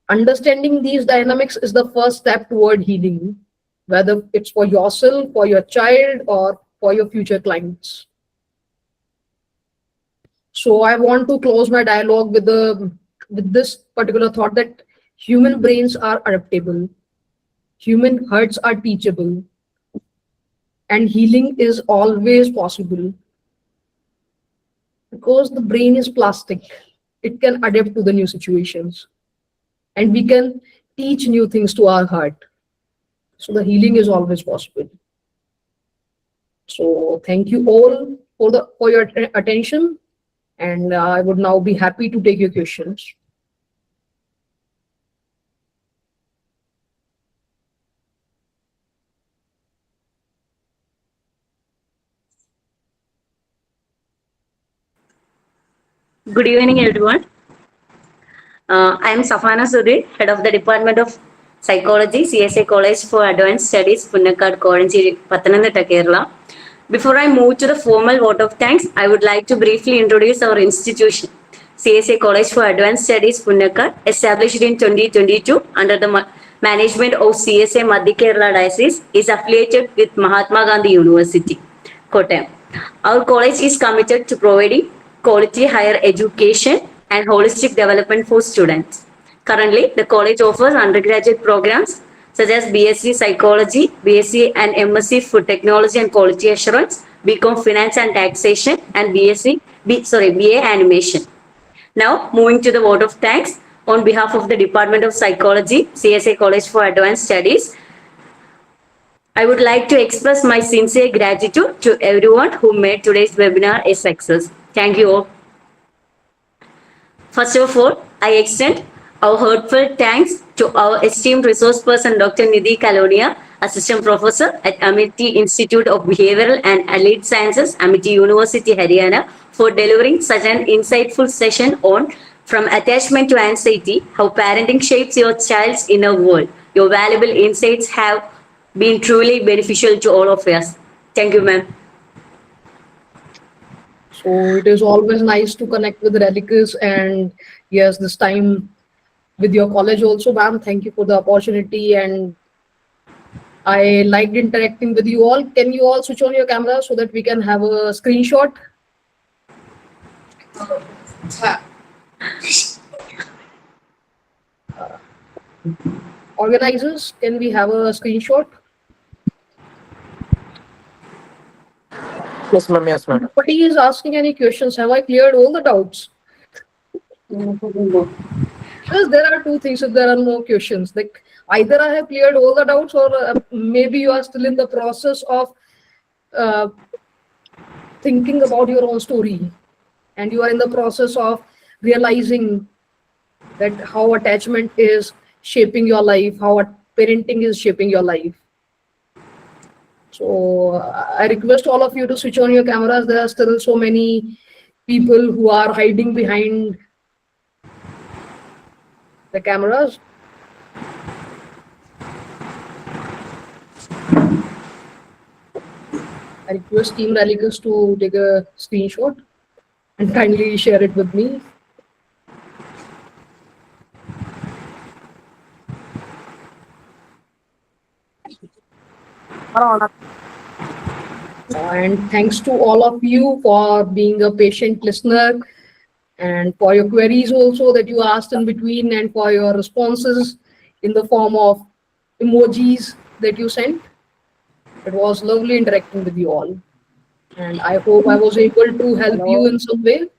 Understanding these dynamics is the first step toward healing, whether it's for yourself, for your child, or for your future clients. So I want to close my dialogue with this particular thought that human brains are adaptable, human hearts are teachable, and healing is always possible. Because the brain is plastic, it can adapt to the new situations, and we can teach new things to our heart. So the healing is always possible. So thank you all for your attention, and I would now be happy to take your questions.
Good evening, everyone. I am Safana Sudhi, Head of the Department of Psychology, CSI College for Advanced Studies, Punnakkad, Pathanamthitta, Kerala. Before I move to the formal vote of thanks, I would like to briefly introduce our institution. CSI College for Advanced Studies, Punnakkad, established in 2022 under the management of CSI Madhya Kerala Diocese, is affiliated with Mahatma Gandhi University, Kottayam. Our college is committed to providing quality higher education and holistic development for students. Currently, the college offers undergraduate programs such as BSc Psychology, BSc and MSc Food Technology and Quality Assurance, BCom Finance and Taxation, and BA Animation. Now, moving to the vote of thanks on behalf of the Department of Psychology, CSI College for Advanced Studies, I would like to express my sincere gratitude to everyone who made today's webinar a success. Thank you all. First of all, I extend our heartfelt thanks to our esteemed resource person, Dr. Nidhi Kalonia, Assistant Professor at Amity Institute of Behavioural and Allied Sciences, Amity University, Haryana, for delivering such an insightful session on From Attachment to Anxiety, How Parenting Shapes Your Child's Inner World. Your valuable insights have been truly beneficial to all of us. Thank you, ma'am.
So it is always nice to connect with Relicus, and yes, this time with your college also, ma'am. Thank you for the opportunity, and I liked interacting with you all. Can you all switch on your camera so that we can have a screenshot? Organizers, can we have a screenshot?
Yes, ma'am. Yes, ma'am.
Nobody is asking any questions. Have I cleared all the doubts? Because there are two things if there are no questions. Like either I have cleared all the doubts, or maybe you are still in the process of thinking about your own story, and you are in the process of realizing that how attachment is shaping your life, how parenting is shaping your life. So I request all of you to switch on your cameras. There are still so many people who are hiding behind the cameras. I request Team Relicus to take a screenshot and kindly share it with me. And thanks to all of you for being a patient listener, and for your queries also that you asked in between, and for your responses in the form of emojis that you sent. It was lovely interacting with you all. And I hope I was able to help you
Hello.
in some way.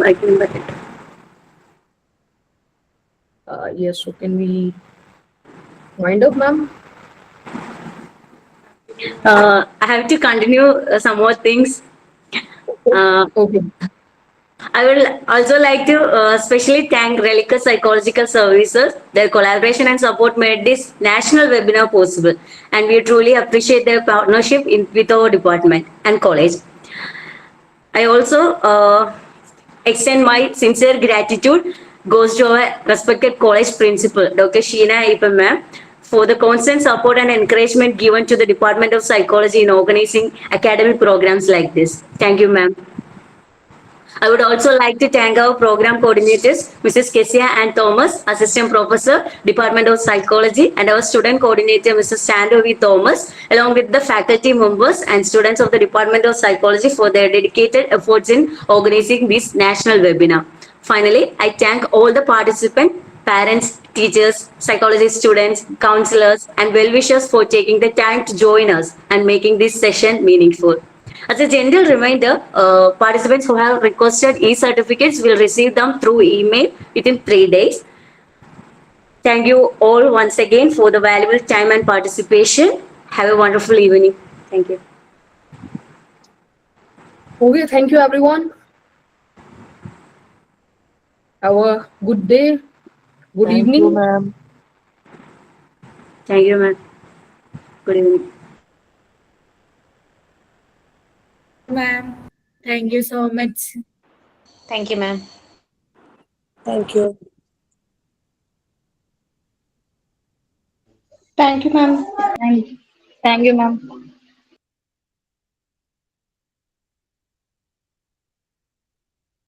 I can invite it.
Yes, so can we wind up, ma'am?
I have to continue some more things. Uh,
Okay.
I would also like to specially thank Relicus Psychological Services. Their collaboration and support made this national webinar possible, and we truly appreciate their partnership with our department and college. I also extend my sincere gratitude goes to our respected college principal, Dr. Sheena Ipa ma'am, for the constant support and encouragement given to the Department of Psychology in organizing academic programs like this. Thank you, ma'am. I would also like to thank our program coordinators, Mrs. Kesia and Thomas, Assistant Professor, Department of Psychology, and our student coordinator, Mrs. Sandro V. Thomas, along with the faculty members and students of the Department of Psychology for their dedicated efforts in organizing this national webinar. Finally, I thank all the participants, parents, teachers, psychology students, counselors, and well-wishers for taking the time to join us and making this session meaningful. As a gentle reminder, participants who have requested e-certificates will receive them through email within 3 days. Thank you all once again for the valuable time and participation. Have a wonderful evening. Thank you.
Okay, thank you, everyone. Have a good day, good
Thank you,
evening.
ma'am.
Thank you, ma'am. Good evening.
Ma'am, thank you so much.
Thank you, ma'am.
Thank you.
Thank you, ma'am.
Thank you, ma'am.